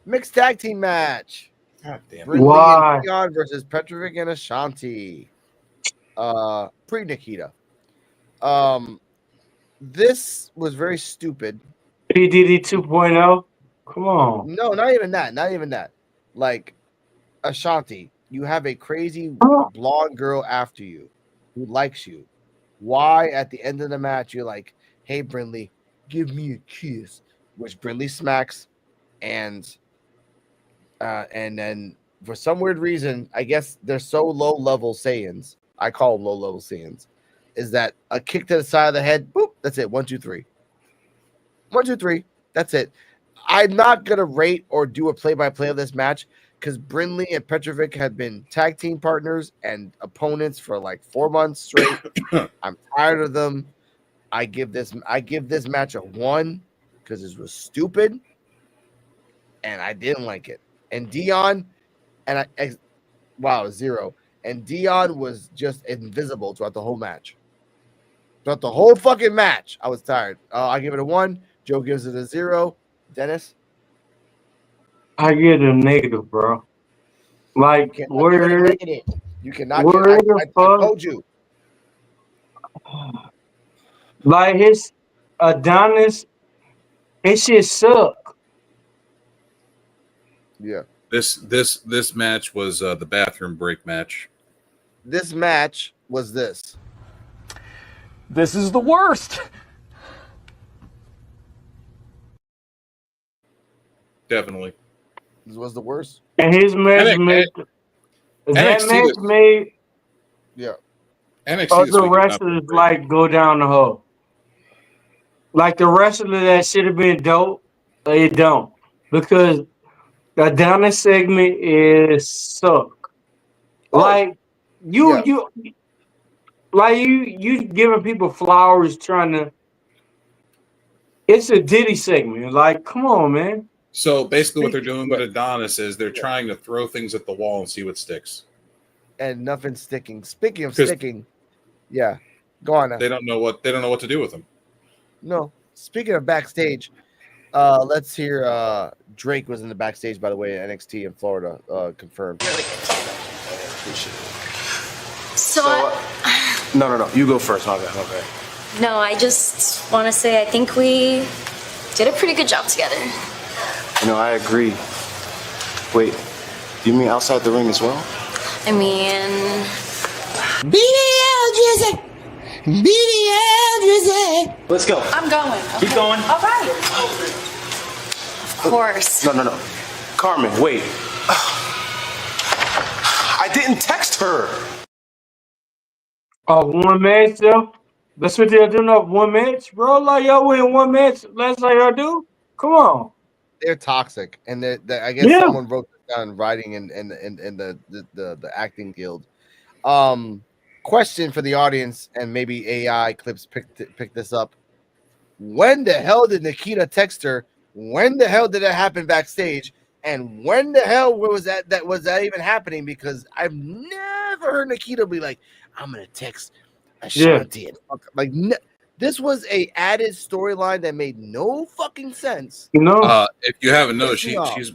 Mixed tag team match. God damn. Brindley and Dion versus Petrovic and Ashanti. Pre-Nikita. This was very stupid. PDD 2.0. Come on. No, not even that. Like, Ashanti, you have a crazy blonde girl after you who likes you. Why at the end of the match you're like, hey, Brindley, give me a kiss, which Brindley smacks, and then for some weird reason, I guess they're so low-level Saiyans. I call them low-level Saiyans. Is that a kick to the side of the head? Boop. That's it. 1, 2, 3. 1, 2, 3. That's it. I'm not gonna rate or do a play-by-play of this match because Brindley and Petrovic have been tag team partners and opponents for like 4 months straight. I'm tired of them. I give this match a 1 because it was stupid and I didn't like it. And Dion, 0. And Dion was just invisible throughout the whole match. Throughout the whole fucking match, I was tired. I give it a 1. Joe gives it a 0. Dennis? I give it a negative, bro. Like, where you cannot give it. I told you. Like, his Adonis, his shit suck. Yeah. This match was the bathroom break match. This match was this. This is the worst. Definitely. This was the worst. And his match NXT made Yeah. NXT other wrestlers like go down the hole. Like the wrestler that should have been dope, they don't. Because the Adonis segment is suck. Like you giving people flowers trying to. It's a Diddy segment. Like, come on, man. So basically, what they're doing with Adonis is they're trying to throw things at the wall and see what sticks. And nothing's sticking. Speaking of sticking, yeah, go on now. They don't know what to do with them. No. Speaking of backstage, let's hear. Drake was in the backstage, by the way, at NXT in Florida. Confirmed. No. You go first. Okay. No, I just want to say I think we did a pretty good job together. I agree. Wait, do you mean outside the ring as well? I mean, Let's go. I'm going. Keep going. All right. of course. No. Carmen, wait. I didn't text her. Oh, one match, though? That's what they're doing up one match, bro. Like y'all win one match. That's how y'all do. Come on. They're toxic, and I guess someone wrote this down writing in the acting guild. Question for the audience, and maybe AI clips pick this up. When the hell did Nikita text her? When the hell did that happen backstage? And when the hell was that even happening? Because I've never heard Nikita be like, "I'm gonna text Ashanti." Like this was a added storyline that made no fucking sense. If you haven't noticed,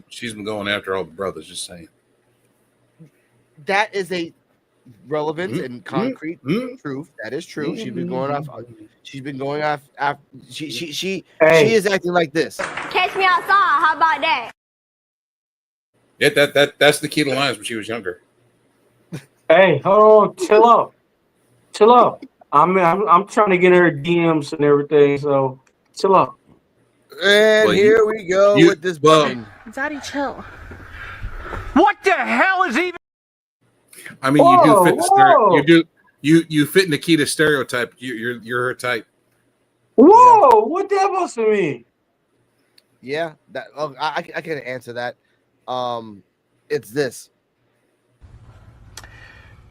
she's been going after all the brothers. Just saying. That is a relevant and concrete truth. That is true. She's been going off. She's been going off. She is acting like this. Catch me outside. How about that? Yeah, that's Nikita Lyons when she was younger. Hey, hold on, chill out. I'm trying to get her DMs and everything, so chill out. And here we go with this button. Zaddy, chill. What the hell is even? I mean, you fit Nikita's stereotype. You're her type. Whoa, what that supposed to mean? Yeah, I can answer that. It's this.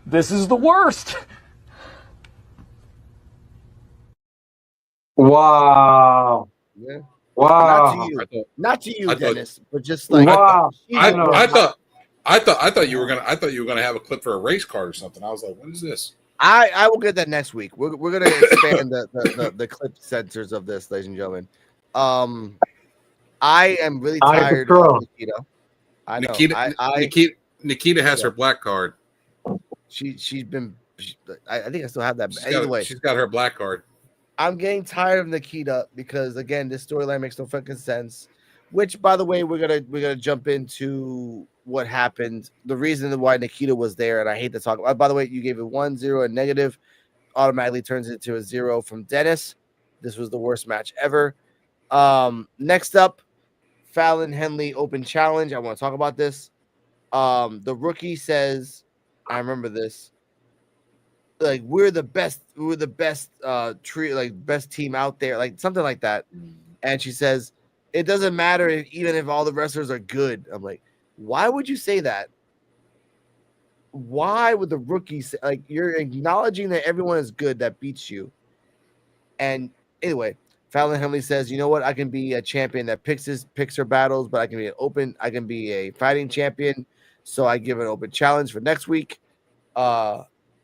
This is the worst. Wow. Yeah. Wow. Not to you, Dennis, but just like wow. I thought you were gonna have a clip for a race car or something. I was like, what is this? I will get that next week. We're gonna expand the clip sensors of this, ladies and gentlemen. I am really tired of Nikita. I know. Nikita has her black card. She's been. I think I still have that. She's got her black card. I'm getting tired of Nikita because again, this storyline makes no fucking sense. Which, by the way, we're gonna jump into what happened. The reason why Nikita was there, and I hate to talk about. By the way, you gave it 1-0, a negative, automatically turns it to a 0 from Dennis. This was the worst match ever. Next up, Fallon Henley Open Challenge. I want to talk about this. The rookie says, I remember this. Like we're the best best team out there, like something like that. And she says, it doesn't matter even if all the wrestlers are good. I'm like, why would you say that? Why would the rookie say, like, you're acknowledging that everyone is good that beats you? And anyway, Fallon Henley says, you know what? I can be a champion that picks her battles, but I can be a fighting champion. So I give an open challenge for next week.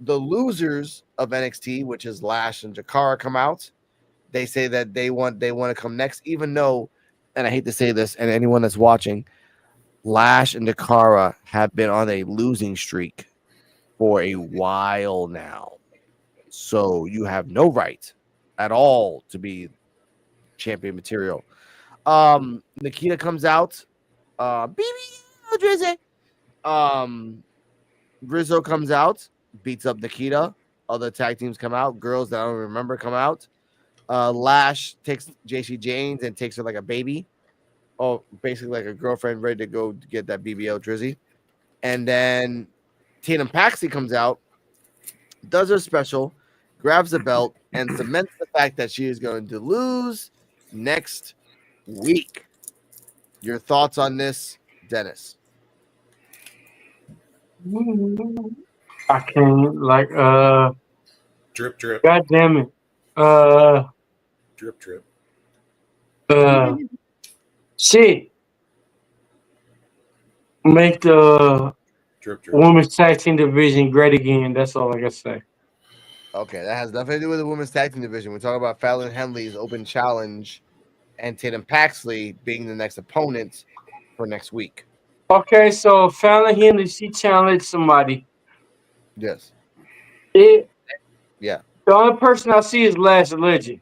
The losers of NXT, which is Lash and Jakara, come out. They say that they want to come next, even though, and I hate to say this, and anyone that's watching, Lash and Jakara have been on a losing streak for a while now. So you have no right at all to be champion material. Nikita comes out. BBL Drizzy. Rizzo comes out, beats up Nikita. Other tag teams come out. Girls that I don't remember come out. Lash takes JC James and takes her like a baby. Oh, basically like a girlfriend ready to go get that BBL Drizzy. And then Tatum Paxley comes out, does her special, grabs the belt, and cements the fact that she is going to lose next week. Your thoughts on this, Dennis? I can't like Drip, drip, God damn it. drip, drip. Shit. Make the Drip, drip. women's tag team division great again. That's all I can say. Okay, that has nothing to do with the women's tag team division. We're talking about Fallon Henley's open challenge and Tatum Paxley being the next opponent for next week. Okay, so Fallon Henley, she challenged somebody. Yes. Yeah. Yeah. The only person I see is Lash Legend.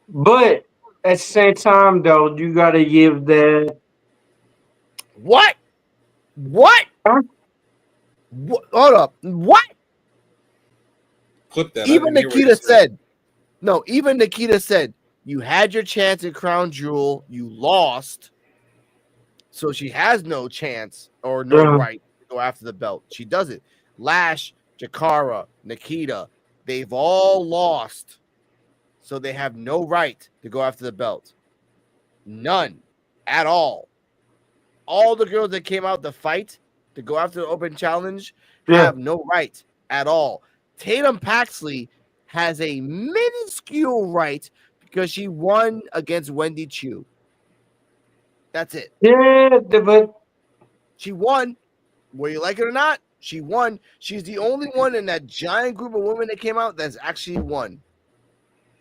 But at the same time, though, you gotta give that. What? What? Huh? What? Hold up. What? Clip that. Even Nikita said, no, even Nikita said, you had your chance at Crown Jewel, you lost. So she has no chance or no right to go after the belt. She does it. Lash, Jakara, Nikita, they've all lost. So they have no right to go after the belt. None at all. All the girls that came out to fight to go after the open challenge have no right at all. Tatum Paxley has a minuscule right because she won against Wendy Chu. That's it. Yeah, but she won. Whether you like it or not, she won. She's the only one in that giant group of women that came out that's actually won.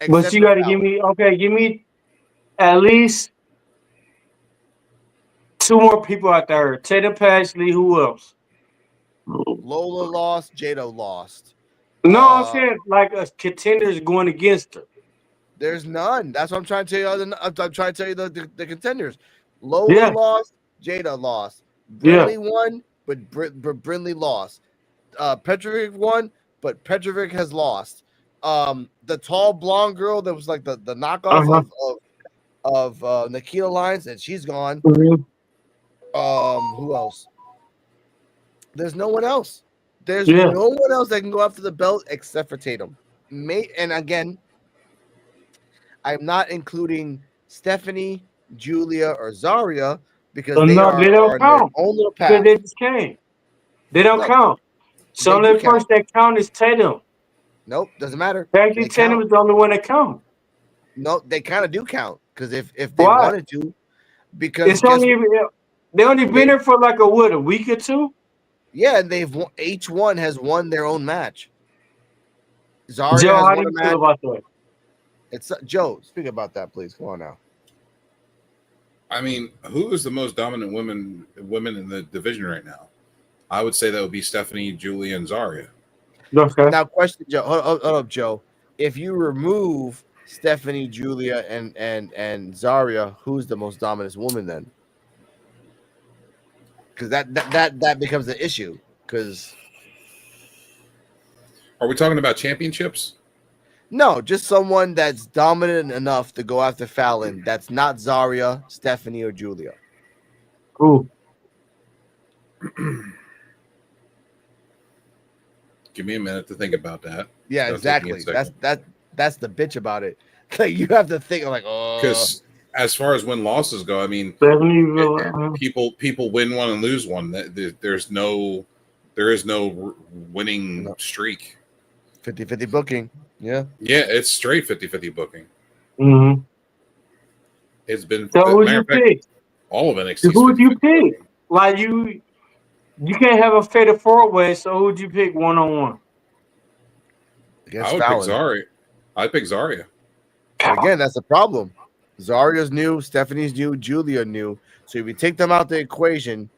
But you got to give me at least 2 more people out there. Tatum Paxley, who else? Lola lost. Jado lost. No, I'm saying like a contenders going against her. There's none. That's what I'm trying to tell you. I'm trying to tell you the contenders. Lola lost. Jada lost. Brinley won, but Brinley lost. Petrovic won, but Petrovic has lost. The tall blonde girl that was like the knockoff of Nikita Lyons, and she's gone. Mm-hmm. Who else? There's no one else. There's no one else that can go after the belt except for Tatum. And again, I'm not including Stephanie, Julia, or Zarya because they are don't count. Their own little path. They just came. They don't count. So the first that count is Tatum. Nope, doesn't matter. Actually, Tatum is the only one that count. No, they kind of do count because if they wanted to, because it's only they only been there for like a week or two. Yeah, and they've each one has won their own match. Zarya Joe, has how won do a you match. feel about that? It's Joe. Speak about that, please. Come on now. I mean, who is the most dominant women in the division right now? I would say that would be Stephanie, Julia, and Zarya. Okay. Now, question, Joe. Hold up, Joe. If you remove Stephanie, Julia, and Zarya, who's the most dominant woman then? Because that becomes the issue. Because are we talking about championships? No, just someone that's dominant enough to go after Fallon. That's not Zarya, Stephanie, or Julia. Who? Give me a minute to think about that. Yeah, exactly. That's the bitch about it. Like you have to think like, oh, because as far as win losses go, I mean, people win one and lose one. There is no winning streak. 50-50 booking. Yeah, it's straight 50-50 booking. Mm-hmm. It's been. So who you pick? All of NXT. Who would you pick? Like you can't have a fatal 4-way. So who would you pick 1-on-1? I would pick Zarya. I'd pick Zarya. Again, that's the problem. Zarya's new, Stephanie's new, Julia new. So if you take them out the equation,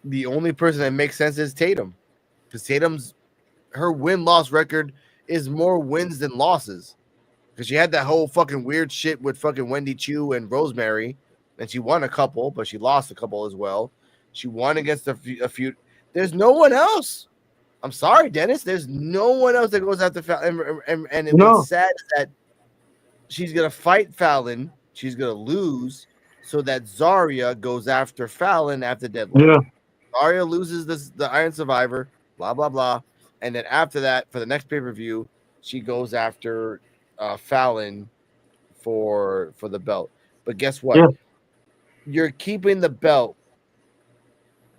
the only person that makes sense is Tatum, because her win-loss record is more wins than losses, because she had that whole fucking weird shit with fucking Wendy Chu and Rosemary, and she won a couple, but she lost a couple as well. She won against a feud. There's no one else. I'm sorry, Dennis. There's no one else that goes after Fallon. And what's sad is that she's gonna fight Fallon. She's gonna lose, so that Zarya goes after Fallon after Deadline. Yeah. Zarya loses the Iron Survivor. Blah blah blah. And then after that, for the next pay-per-view, she goes after Fallon for the belt. But guess what? Yeah. You're keeping the belt.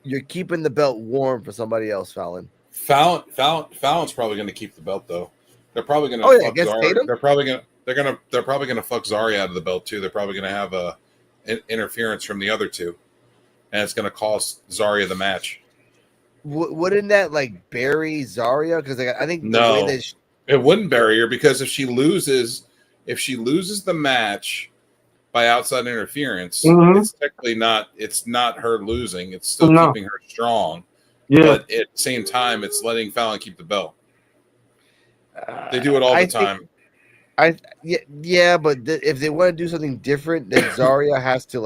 You're keeping the belt warm for somebody else, Fallon. Fallon's probably going to keep the belt though. They're probably going to fuck Zarya. Tatum? They're probably going to fuck Zarya out of the belt too. They're probably going to have an interference from the other two, and it's going to cost Zarya the match. Wouldn't that like bury Zarya? Because I think no, it wouldn't bury her, because if she loses the match by outside interference, it's technically not. It's not her losing. It's still keeping her strong. Yeah. But at the same time, it's letting Fallon keep the belt. They do it all the time. But if they want to do something different, then Zarya has to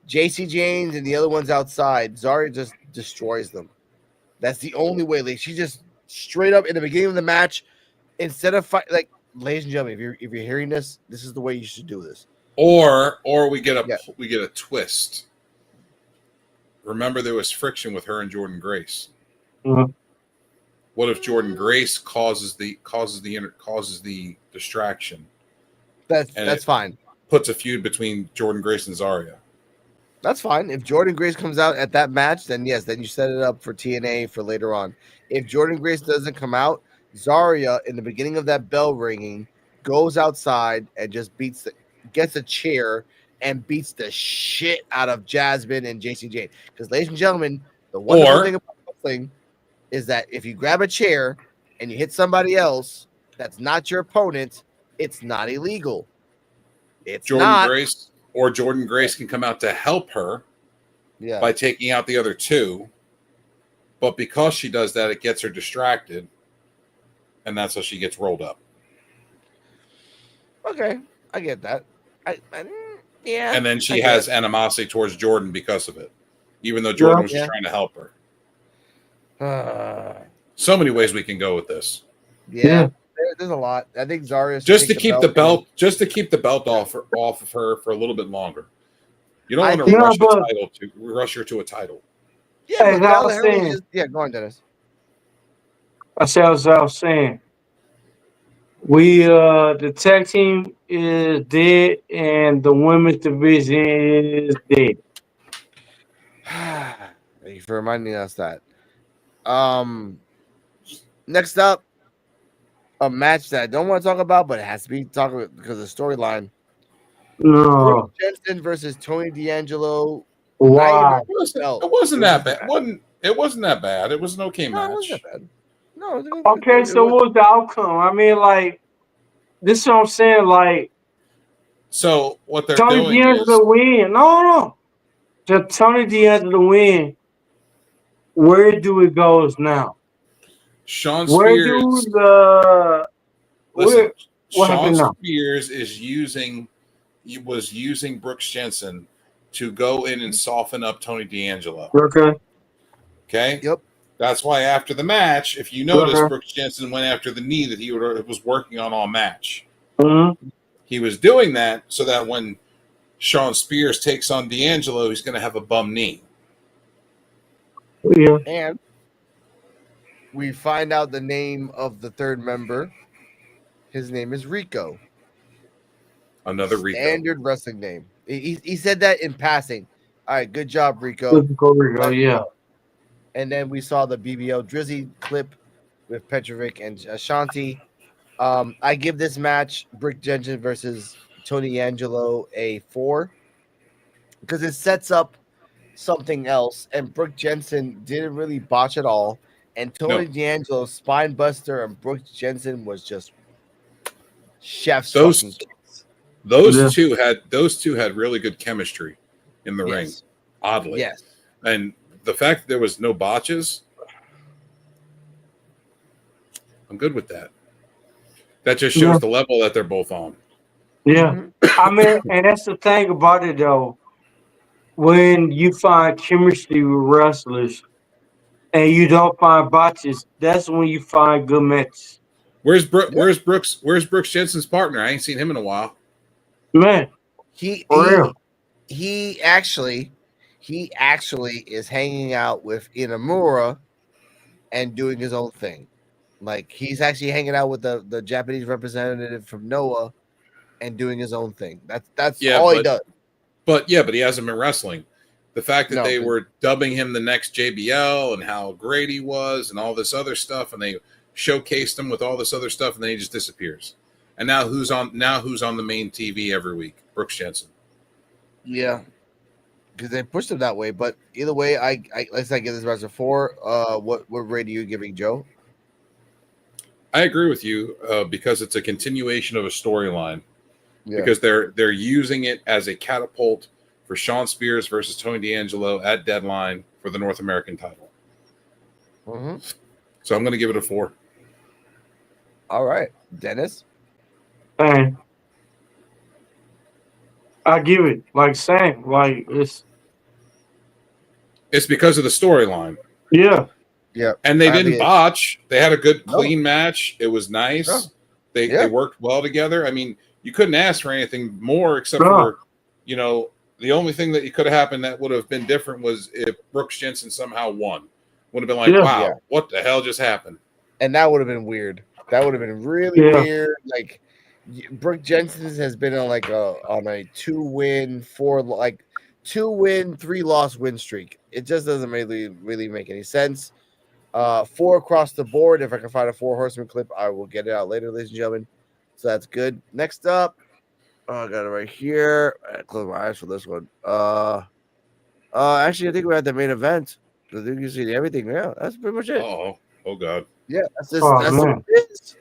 JC James and the other ones outside. Zarya just destroys them. That's the only way. Like, she just straight up in the beginning of the match, instead of ladies and gentlemen, if you're hearing this, this is the way you should do this. Or we get a twist. Remember, there was friction with her and Jordan Grace. Mm-hmm. What if Jordan Grace causes the distraction? That's fine. Puts a feud between Jordan Grace and Zarya. That's fine. If Jordan Grace comes out at that match, then yes, then you set it up for TNA for later on. If Jordan Grace doesn't come out, Zarya in the beginning of that bell ringing goes outside and just gets a chair and beats the shit out of Jasmine and JC Jane. Because, ladies and gentlemen, the wonderful thing about wrestling is that if you grab a chair and you hit somebody else that's not your opponent, it's not illegal. It's Jordan Grace can come out to help her by taking out the other two. But because she does that, it gets her distracted. And that's how she gets rolled up. Okay, I get that. And then she has animosity towards Jordan because of it, even though Jordan was just trying to help her. So many ways we can go with this. Yeah. There's a lot. I think Zarya just to keep the belt off of her for a little bit longer. You don't want to rush her to a title. Yeah, go on, Dennis. I was saying. The tag team is dead and the women's division is dead. Thank you for reminding us that. Next up, a match that I don't want to talk about, but it has to be talked about because of the storyline. No. Jensen versus Tony D'Angelo. Wow. It wasn't that bad. It wasn't that bad. It was an okay match. It wasn't that bad. No. Okay, so what was the outcome? I mean, this is what I'm saying. So what they're Tony doing D'Angelo is win. No. The Tony D'Angelo win. Where do it goes now? Sean Spears. Sean Spears was using Brooks Jensen to go in and soften up Tony D'Angelo. Okay. Yep. That's why after the match, if you notice, Brooks Jensen went after the knee that he was working on all match. Mm-hmm. He was doing that so that when Sean Spears takes on D'Angelo, he's going to have a bum knee. Yeah. And we find out the name of the third member. His name is Rico. Another Rico. Standard wrestling name. He said that in passing. All right, good job, Rico. Rico, yeah. And then we saw the BBL Drizzy clip with Petrovic and Ashanti. I give this match, Brooks Jensen versus Tony D'Angelo, a 4 because it sets up something else. And Brooks Jensen didn't really botch at all. And Tony D'Angelo, spine buster, and Brooks Jensen was just chef's fucking kiss. Those two had really good chemistry in the ring. Oddly, yes. And the fact that there was no botches, I'm good with that. That just shows the level that they're both on. Yeah. I mean, and that's the thing about it, though. when you find chemistry with wrestlers and you don't find botches, that's when you find good matches. Where's Yeah. Brooks Jensen's partner? I ain't seen him in a while. Man, He for real. he actually is hanging out with Inamura and doing his own thing. Like he's actually hanging out with the Japanese representative from Noah and doing his own thing. That's Yeah, all he does. but he hasn't been wrestling. The fact that No, they were dubbing him the next JBL and how great he was and all this other stuff, and they showcased him with all this other stuff, and then he just disappears. And now who's on the main TV every week? Brooks Jensen. yeah, because they pushed him that way. But either way, I let's not give this match a 4. What rate are you giving Joe? I agree with you because it's a continuation of a storyline. Yeah. Because they're using it as a catapult for Shawn Spears versus Tony D'Angelo at Deadline for the North American title. Mm-hmm. So I'm going to give it a 4. All right, Dennis. And I give it like same. Like it's because of the storyline. Yeah. Yeah. And they didn't botch. They had a good, clean match. It was nice. No. They worked well together. I mean, you couldn't ask for anything more except for, the only thing that could have happened that would have been different was if Brooks Jensen somehow won. Would have been like, wow, what the hell just happened? And that would have been weird. That would have been really weird. Like Brooks Jensen has been on like on a 2-win, 3-loss win streak. It just doesn't really make any sense. 4 across the board. If I can find a 4 Horsemen clip, I will get it out later, ladies and gentlemen. So that's good. Next up, I got it right here. I close my eyes for this one. Actually, I think we're at the main event. I think you see everything. Yeah, that's pretty much it. Oh God. Yeah, that's what it is.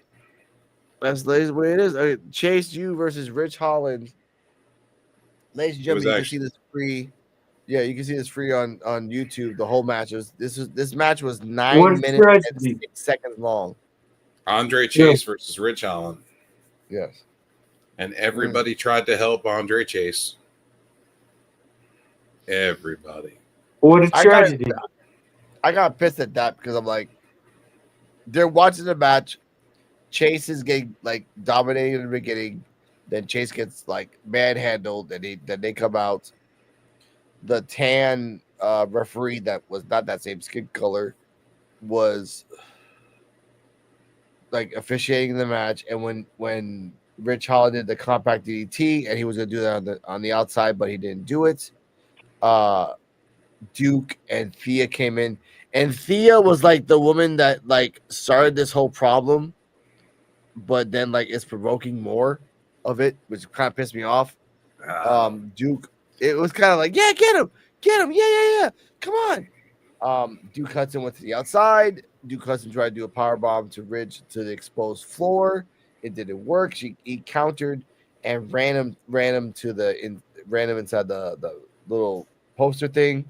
That's the way it is. Okay, Chase U versus Rich Holland. Ladies and gentlemen, you can see this free. Yeah, you can see this free on YouTube. The whole match this match was 9 minutes and 6 seconds long. Andre Chase versus Rich Holland. Yes. And everybody tried to help Andre Chase. Everybody. What a tragedy. I got pissed at that because I'm like, they're watching the match. Chase is getting like dominated in the beginning. Then Chase gets like manhandled, and then they come out. The tan referee that was not that same skin color was like officiating the match. And when Rich Holland did the compact DDT, and he was gonna do that on the outside, but he didn't do it. Duke and Thea came in, and Thea was like the woman that like started this whole problem, but then like it's provoking more of it, which kind of pissed me off. Duke, it was kind of like, yeah, get him, yeah, come on. Duke Hudson went to the outside. Duke Hudson tried to do a power bomb to Ridge to the exposed floor. It didn't work. He countered and ran him inside the little poster thing.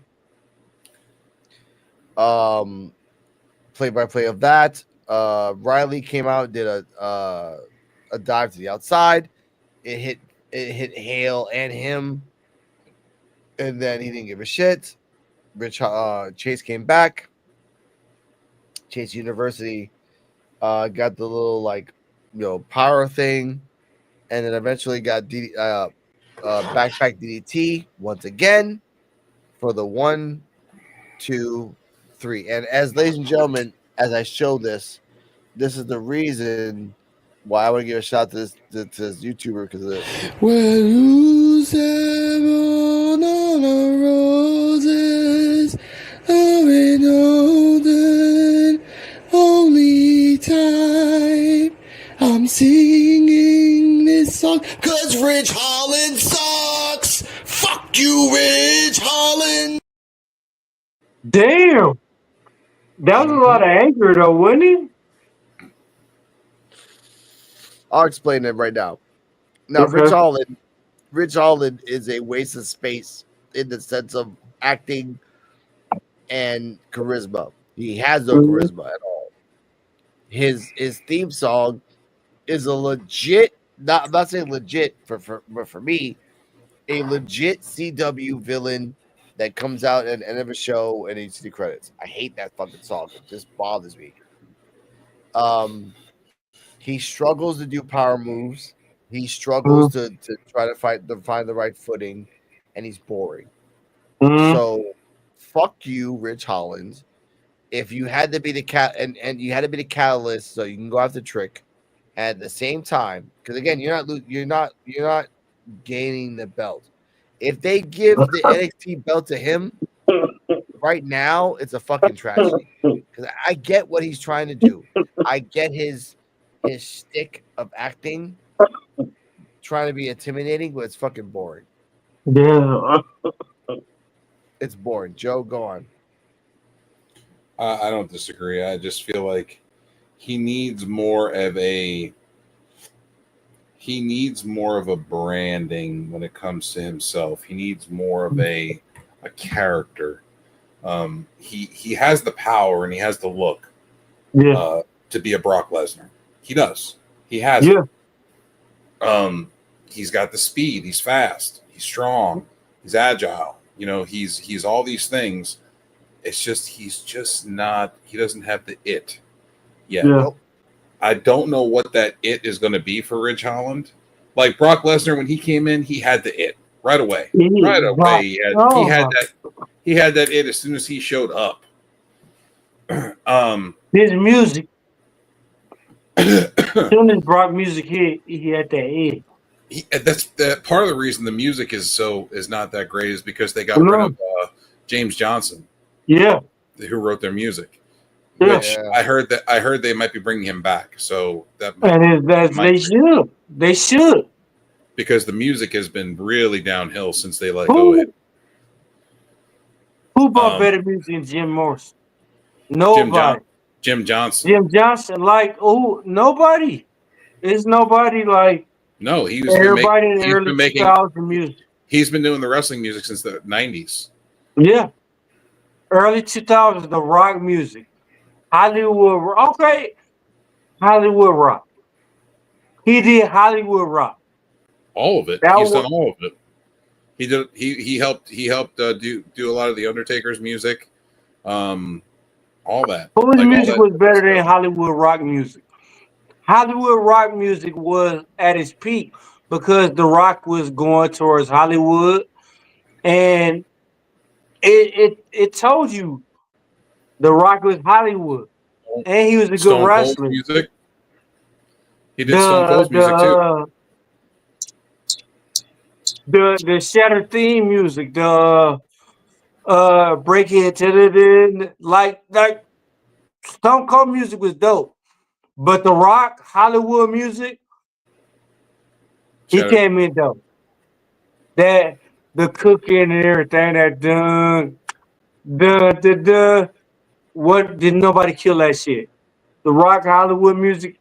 Play-by-play of that. Riley came out, did a dive to the outside. It hit Hale and him, and then he didn't give a shit. Chase came back. Chase University got the little power thing, and then eventually got backpack DDT once again for the 1, 2, 3. And as ladies and gentlemen, as I show this is the reason why I want to give a shout out to this YouTuber because of this. Well, who's on the roses, and olden, only time I'm singing this song, 'cause Rich Holland sucks. Fuck you, Rich Holland. Damn. That was a lot of anger, though, wasn't it? I'll explain it right now. Now, Okay. Rich Holland is a waste of space in the sense of acting and charisma. He has no charisma at all. His theme song is a legit, I'm not saying legit for me, a legit CW villain that comes out at the end of a show and you see the credits. I hate that fucking song. It just bothers me. He struggles to do power moves. He struggles to try to find the right footing, and he's boring. So, fuck you, Rich Holland. If you had to be the cat and you had to be the catalyst, so you can go after Trick at the same time, because again, you're not gaining the belt. If they give the NXT belt to him right now, it's a fucking tragedy. Because I get what he's trying to do. I get his stick of acting, trying to be intimidating, but it's fucking boring. Yeah. It's boring. Joe, go on. I don't disagree. I just feel like he needs more of a branding when it comes to himself. He needs more of a character. He has the power and he has the look to be a Brock Lesnar. He does. He has it. He's got the speed. He's fast. He's strong. He's agile. You know, he's all these things. It's just he doesn't have the it yet. Yeah. I don't know what that it is going to be for Ridge Holland. Like Brock Lesnar, when he came in, he had the it right away. Right away, he had that it as soon as he showed up. His music. As soon as Brock music hit, he had that it. That's part of the reason the music is not that great is because they got rid of James Johnson. Yeah, who wrote their music? Yeah. Which I heard they might be bringing him back. So they should because the music has been really downhill since they let go of it. Who bought better music than Jim Morrison? Nobody. Jim Johnson. Jim Johnson, like nobody. There's nobody like. No, he was everybody in the early 2000s music. He's been doing the wrestling music since the 90s. Yeah. Early 2000s, the rock music. Hollywood rock. He did Hollywood rock. All of it. He's done all of it. He did. He helped do a lot of the Undertaker's music. All that. Whose music was better than Hollywood rock music? Hollywood rock music was at its peak because The Rock was going towards Hollywood, and it told you The Rock was Hollywood, and he was a good wrestler. Music. He did Stone Cold's music too. The Shatter theme music, the break it to the like Stone Cold music was dope. But The Rock, Hollywood music, he came in though. That the cooking and everything, that dun. What did nobody kill that shit? The Rock, Hollywood music,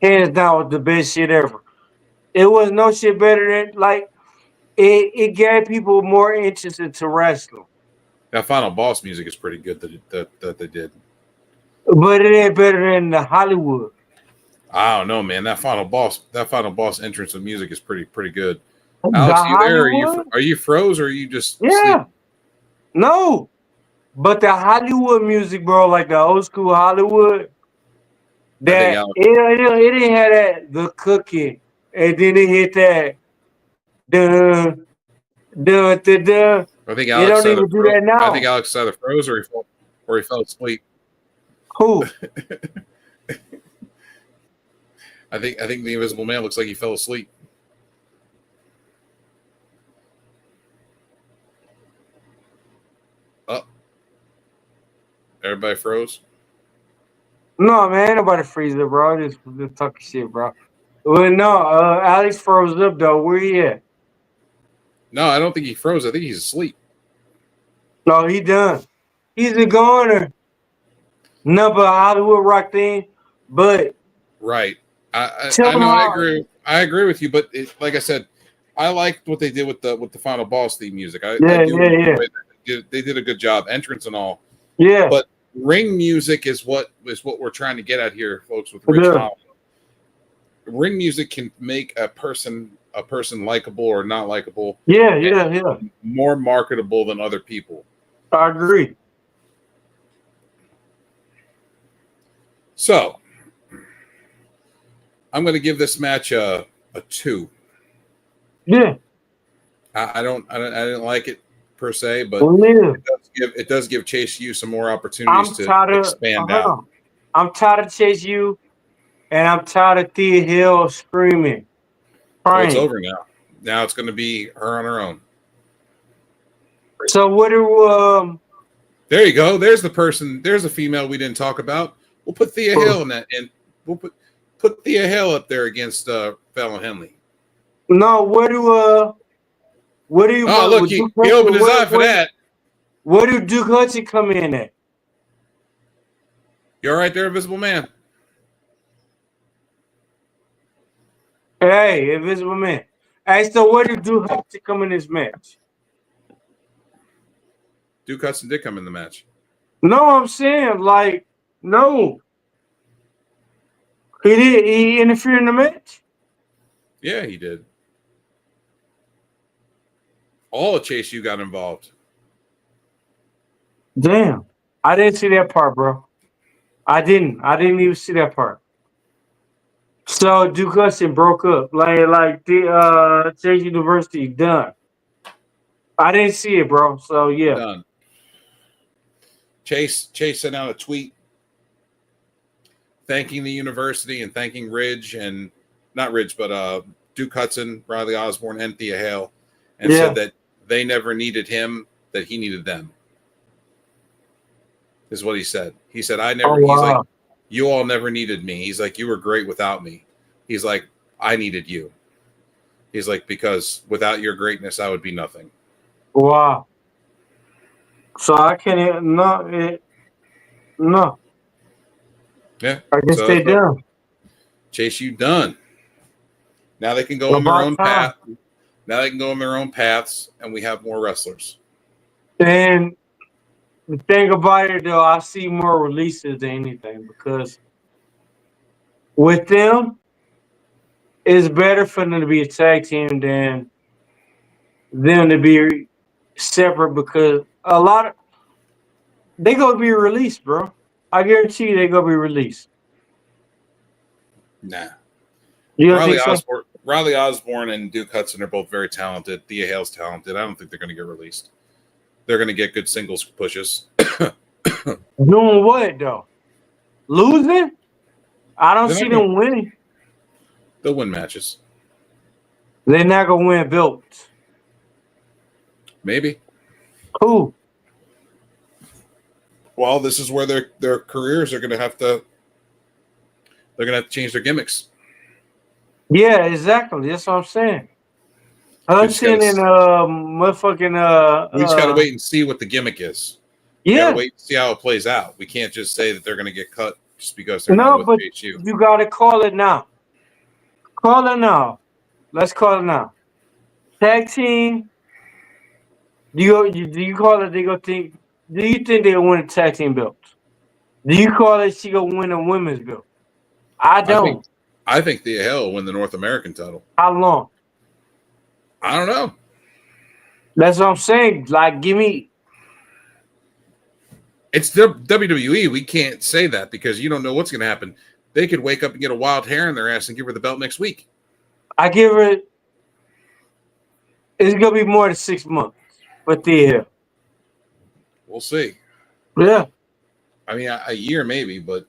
hands down, was the best shit ever. It was no shit better than it gave people more interest into wrestling. That Final Boss music is pretty good that they did. But it ain't better than the Hollywood. I don't know, man. That final boss entrance of music is pretty good. Alex, you there? Are you froze or are you just asleep? No. But the Hollywood music, bro, like the old school Hollywood, that it didn't have that the cooking, and then it hit that dun. I think Alex either do that now. I think Alex either froze or he fell asleep. Who? I think the Invisible Man looks like he fell asleep. Oh. Everybody froze? No, man, ain't nobody freeze it, bro. Just talking shit, bro. Well, no, Alex froze up though. Where he at? No, I don't think he froze. I think he's asleep. No, he done. He's a goner. Number Hollywood rock thing, but right. I know. I agree with you, but like I said, I liked what they did with the Final Boss theme music. They did a good job, entrance and all. Yeah. But ring music is what we're trying to get at here, folks. With Rich Holland, ring music can make a person a person likable or not likable. Yeah. More marketable than other people. I agree. So I'm going to give this match a 2. Yeah. I didn't like it per se, but Yeah. it does give Chase U some more opportunities to expand out. I'm tired of Chase U, and I'm tired of Thea Hill screaming. So it's Crying. over now. Now it's going to be her on her own. So what do There you go. There's the person. There's a female we didn't talk about. We'll put Thea Hill in that, and we'll put Thea Hill up there against Fallon Henley. no, what do Oh, look, he opened his eye for that. Where do Duke Hudson come in at? You all right there, Invisible Man? Hey, Invisible Man. Hey, so where did Duke Hudson come in this match? Duke Hudson did come in the match. No, I'm saying, like, no. He interfered in the match? Yeah, he did. All of Chase U got involved. Damn. I didn't see that part, bro. I didn't even see that part. So Duke Hudson broke up. Like the Chase University done. I didn't see it, bro. So yeah. Done. Chase sent out a tweet thanking the university and thanking Ridge and not Ridge, but Duke Hudson, Riley Osborne, and Thea Hale, and said that they never needed him, that he needed them. Is what he said. He said, I never, he's like, you all never needed me. He's like, you were great without me. He's like, I needed you. He's like, because without your greatness, I would be nothing. Wow. So I can't, no. Yeah. I guess they done. Chase U done. Now they can go on their own path. Now they can go on their own paths, and we have more wrestlers. And the thing about it, though, I see more releases than anything because with them, it's better for them to be a tag team than them to be separate because a lot of they gonna be released, bro. I guarantee you they gonna be released. Nah. You Riley Osborne and Duke Hudson are both very talented. Thea Hale's talented. I don't think they're going to get released. They're going to get good singles pushes. Doing what, though? Losing? I don't see them winning. They'll win matches. They're not going to win belts. Maybe. Who? Well, this is where their careers are going to have to. They're going to have to change their gimmicks. Yeah, exactly. That's what I'm saying. I'm saying in motherfucking. We just got to wait and see what the gimmick is. We got to wait and see how it plays out. We can't just say that they're going to get cut just because they're not with HU. You got to call it now. Call it now. Let's call it now. Tag team. Do you call it? Do you think they'll win a tag team belt? Do you call it? She gonna win a women's belt? I don't. I think Thea Hale will win the North American title. How long? I don't know. That's what I'm saying. Like, give me. It's the WWE. We can't say that because you don't know what's going to happen. They could wake up and get a wild hair in their ass and give her the belt next week. I give her. It's gonna be more than 6 months for Thea Hale. We'll see. Yeah. I mean, a year maybe, but.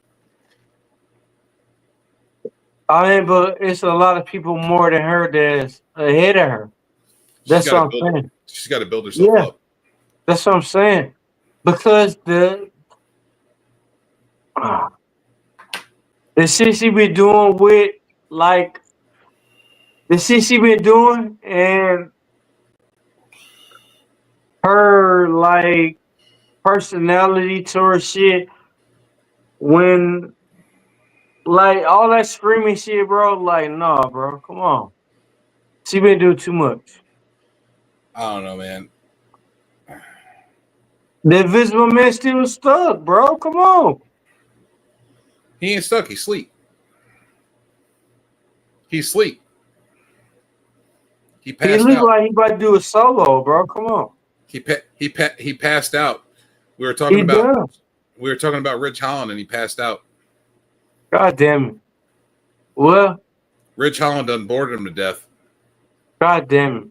But it's a lot of people more than her that's ahead of her. That's what I'm saying. She's got to build herself up. That's what I'm saying. Because the shit she been doing with, like, the shit she been doing and her, like, personality to her shit when... Like, all that screaming shit, bro, like, nah, bro, come on. She been doing too much. I don't know, man. The Invisible Man still stuck, bro. Come on. He ain't stuck. He's asleep. He's asleep. He He passed looked out. like he about to do a solo, bro. Come on. He passed out. We were He talking does. about Rich Holland, and he passed out. God damn it. Well, Rich Holland done bored him to death. God damn it.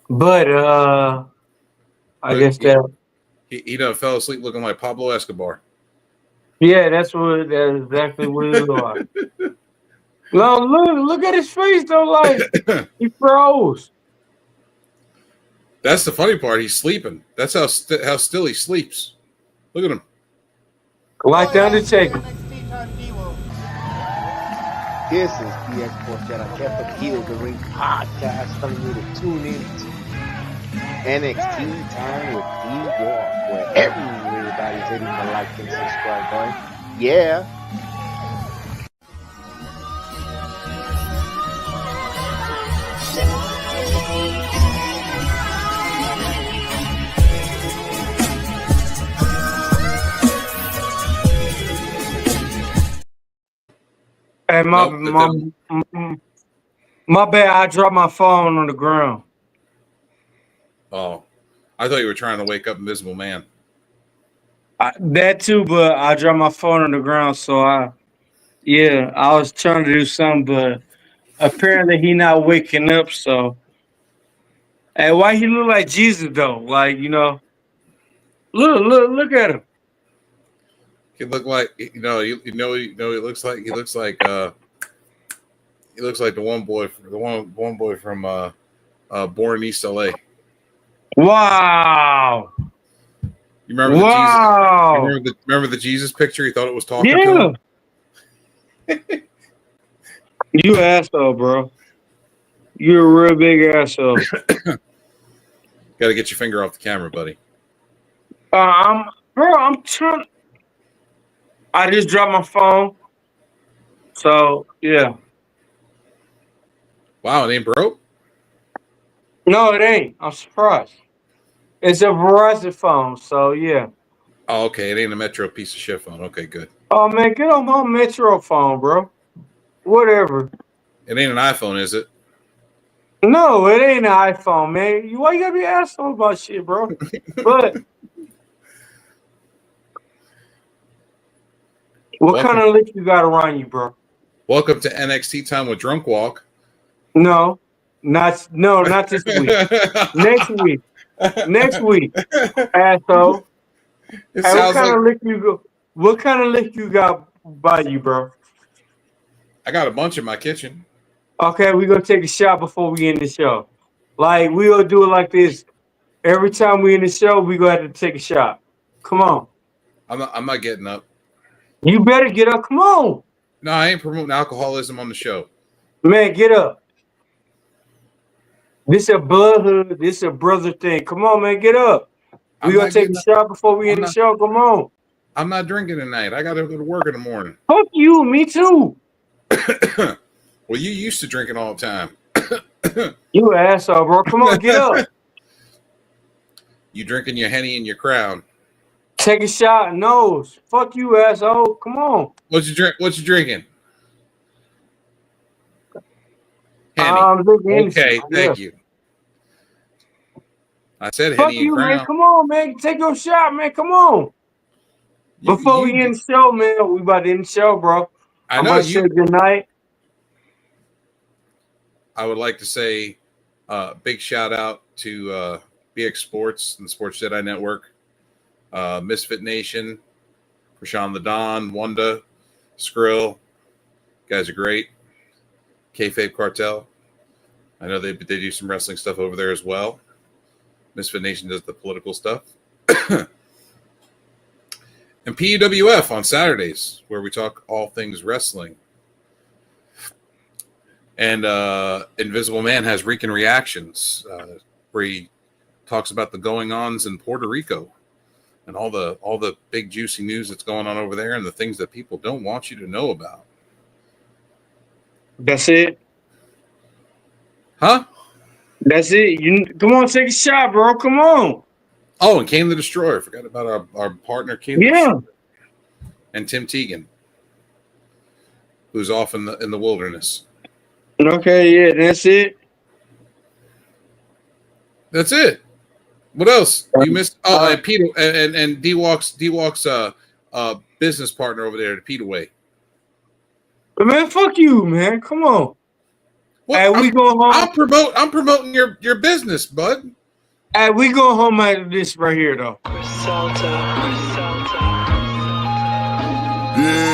But I But guess that he done fell asleep looking like Pablo Escobar. yeah, that's exactly what it was. No, look at his face though, like he froze. That's the funny part. He's sleeping. That's how still he sleeps. Look at him. Like the Undertaker. This is PX Porchetta, Coquito, the Ring podcast, telling you to tune in to NXT Time with D-Walk, where everybody's hitting the like and subscribe button. Yeah. Hey, Nope, my bad. I dropped my phone on the ground. Oh, I thought you were trying to wake up Invisible Man. That too, but I dropped my phone on the ground, so I was trying to do something, but apparently he not waking up. So, hey, why he look like Jesus though? Like look at him. He look like he looks like he looks like the one boy from Born in East LA. Wow. You remember the Jesus? Remember the Jesus picture? He thought it was talking to him. You asshole, bro. You're a real big asshole. Got to get your finger off the camera, buddy. I'm trying. I just dropped my phone. So yeah. Wow, it ain't broke? No, it ain't. I'm surprised. It's a Verizon phone, so yeah. Oh, okay. It ain't a Metro piece of shit phone. Okay, good. Oh man, get on my Metro phone, bro. Whatever. It ain't an iPhone, is it? No, it ain't an iPhone, man. Why you gotta be asshole about shit, bro? But what kind of lick you got around you, bro? Welcome to NXT Time with Drunk Walk. No, not this week. Next week. Next week, asshole. Hey, what kind of lick you got by you, bro? I got a bunch in my kitchen. Okay, we're gonna take a shot before we end the show. Like we gonna do it like this. Every time we end the show, we gonna have to take a shot. Come on. I'm not getting up. You better get up. Come on. No, I ain't promoting alcoholism on the show. Man, get up. This a bloodhood. This a brother thing. Come on, man, get up. We gonna take a shot before we end the show. Come on. I'm not drinking tonight. I gotta go to work in the morning. Fuck you. Me too. Well, you used to drinking all the time. You asshole, bro. Come on, get up. You drinking your Henny and your Crown. Take a shot. No. Fuck you, asshole. Come on. What you drinking? Henny. Okay, thank you. I said Fuck Henny and you, Crown. man. Come on, man. Take your shot, man. Come on. Before we end the show, man, we about to end the show, bro. I'm gonna say good night. I would like to say big shout out to BX Sports and the Sports Jedi Network, Misfit Nation, Prashan the Don, Wanda, Skrill. You guys are great. Kayfabe Cartel. I know they do some wrestling stuff over there as well. Misfit Nation does the political stuff. And PUWF on Saturdays, where we talk all things wrestling. And Invisible Man has Rican Reactions, where he talks about the going-ons in Puerto Rico and all the big juicy news that's going on over there and the things that people don't want you to know about. That's it. Huh? That's it. You come on, take a shot, bro. Come on. Oh, and Kane the Destroyer. Forgot about our partner, Kane. Yeah. And Tim Teagan, who's off in the wilderness. Okay, yeah, that's it. That's it. What else? You missed and Peter and D-Walk's business partner over there, the Peter Way. But man, fuck you, man. Come on. Well, Hey, we go home. I'm promoting your business, bud. Hey, we go home at this right here though. Yeah.